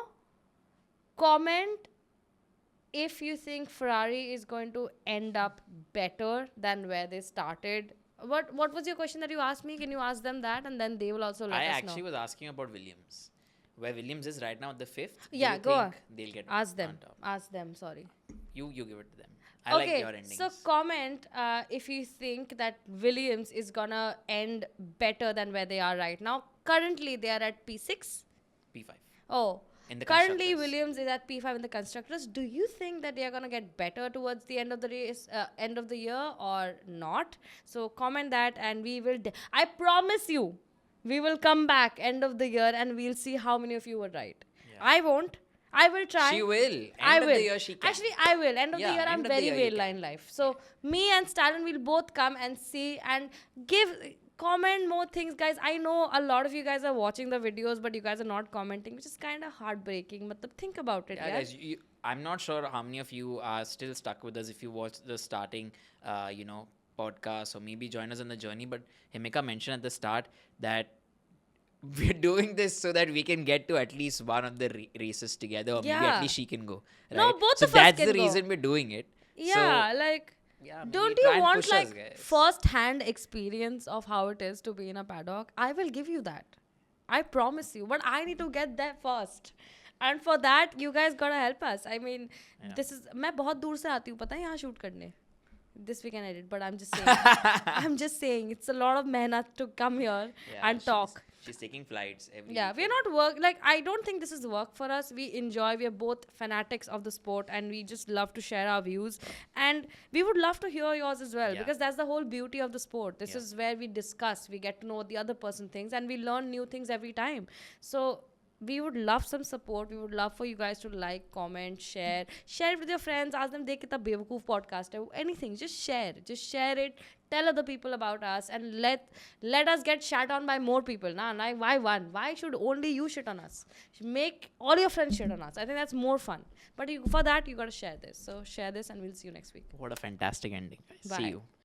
comment if you think Ferrari is going to end up better than where they started. What was your question that you asked me? Can you ask them that, and then they will also let I us actually know. was asking about Williams. Where Williams is right now at the 5th. Yeah, do you go on. think they'll get Ask them. on top? Ask them. Sorry. You give it to them. I like your endings. So comment if you think that Williams is gonna end better than where they are right now. Currently, they are at P6. P5. Oh, In the currently constructors. Williams is at P5 in the constructors. Do you think that they are gonna get better towards the end of the race, end of the year, or not? So comment that, and we will. I promise you, we will come back end of the year, and we'll see how many of you were right. Yeah. I won't. I will try. She will. End I of will. the year she can. Actually, I will. End of Yeah, the year, I'm end of the very year you well can. in life. So me and Stalin will both come and see and comment more things, guys. I know a lot of you guys are watching the videos, but you guys are not commenting, which is kind of heartbreaking. But think about it, Yeah, yeah. guys, I'm not sure how many of you are still stuck with us if you watched the starting, podcast, or maybe join us on the journey. But Himika mentioned at the start that we're doing this so that we can get to at least one of the races together, or maybe Yeah. at least she can go. Right? No, both so of us that's can the go. reason we're doing it. Yeah, like. Yeah, maybe Don't try you and want push us, like guys. first-hand experience of how it is to be in a paddock? I will give you that. I promise you. But I need to get there first. And for that, you guys gotta help us. I mean, Yeah. this is. मैं बहुत दूर से आती हूँ, पता है यहाँ shoot करने. This we can edit, but I'm just saying. I'm just saying, it's a lot of mehnat to come here Yeah, and talk. She's taking flights every Yeah, we're weekend. not work like I don't think this is work for us. We enjoy, we are both fanatics of the sport, and we just love to share our views, and we would love to hear yours as well, Yeah. because that's the whole beauty of the sport. This Yeah. is where we discuss, we get to know what the other person thinks, and we learn new things every time. So we would love some support. We would love for you guys to like, comment, share it with your friends. Ask them, देख कितना बेवकूफ podcast है. Anything, just share it. Tell other people about us, and let us get shat on by more people. Like why one? Why should only you shit on us? Make all your friends shit on us. I think that's more fun. But for that, you gotta share this. So share this, and we'll see you next week. What a fantastic ending, guys. Bye. See you.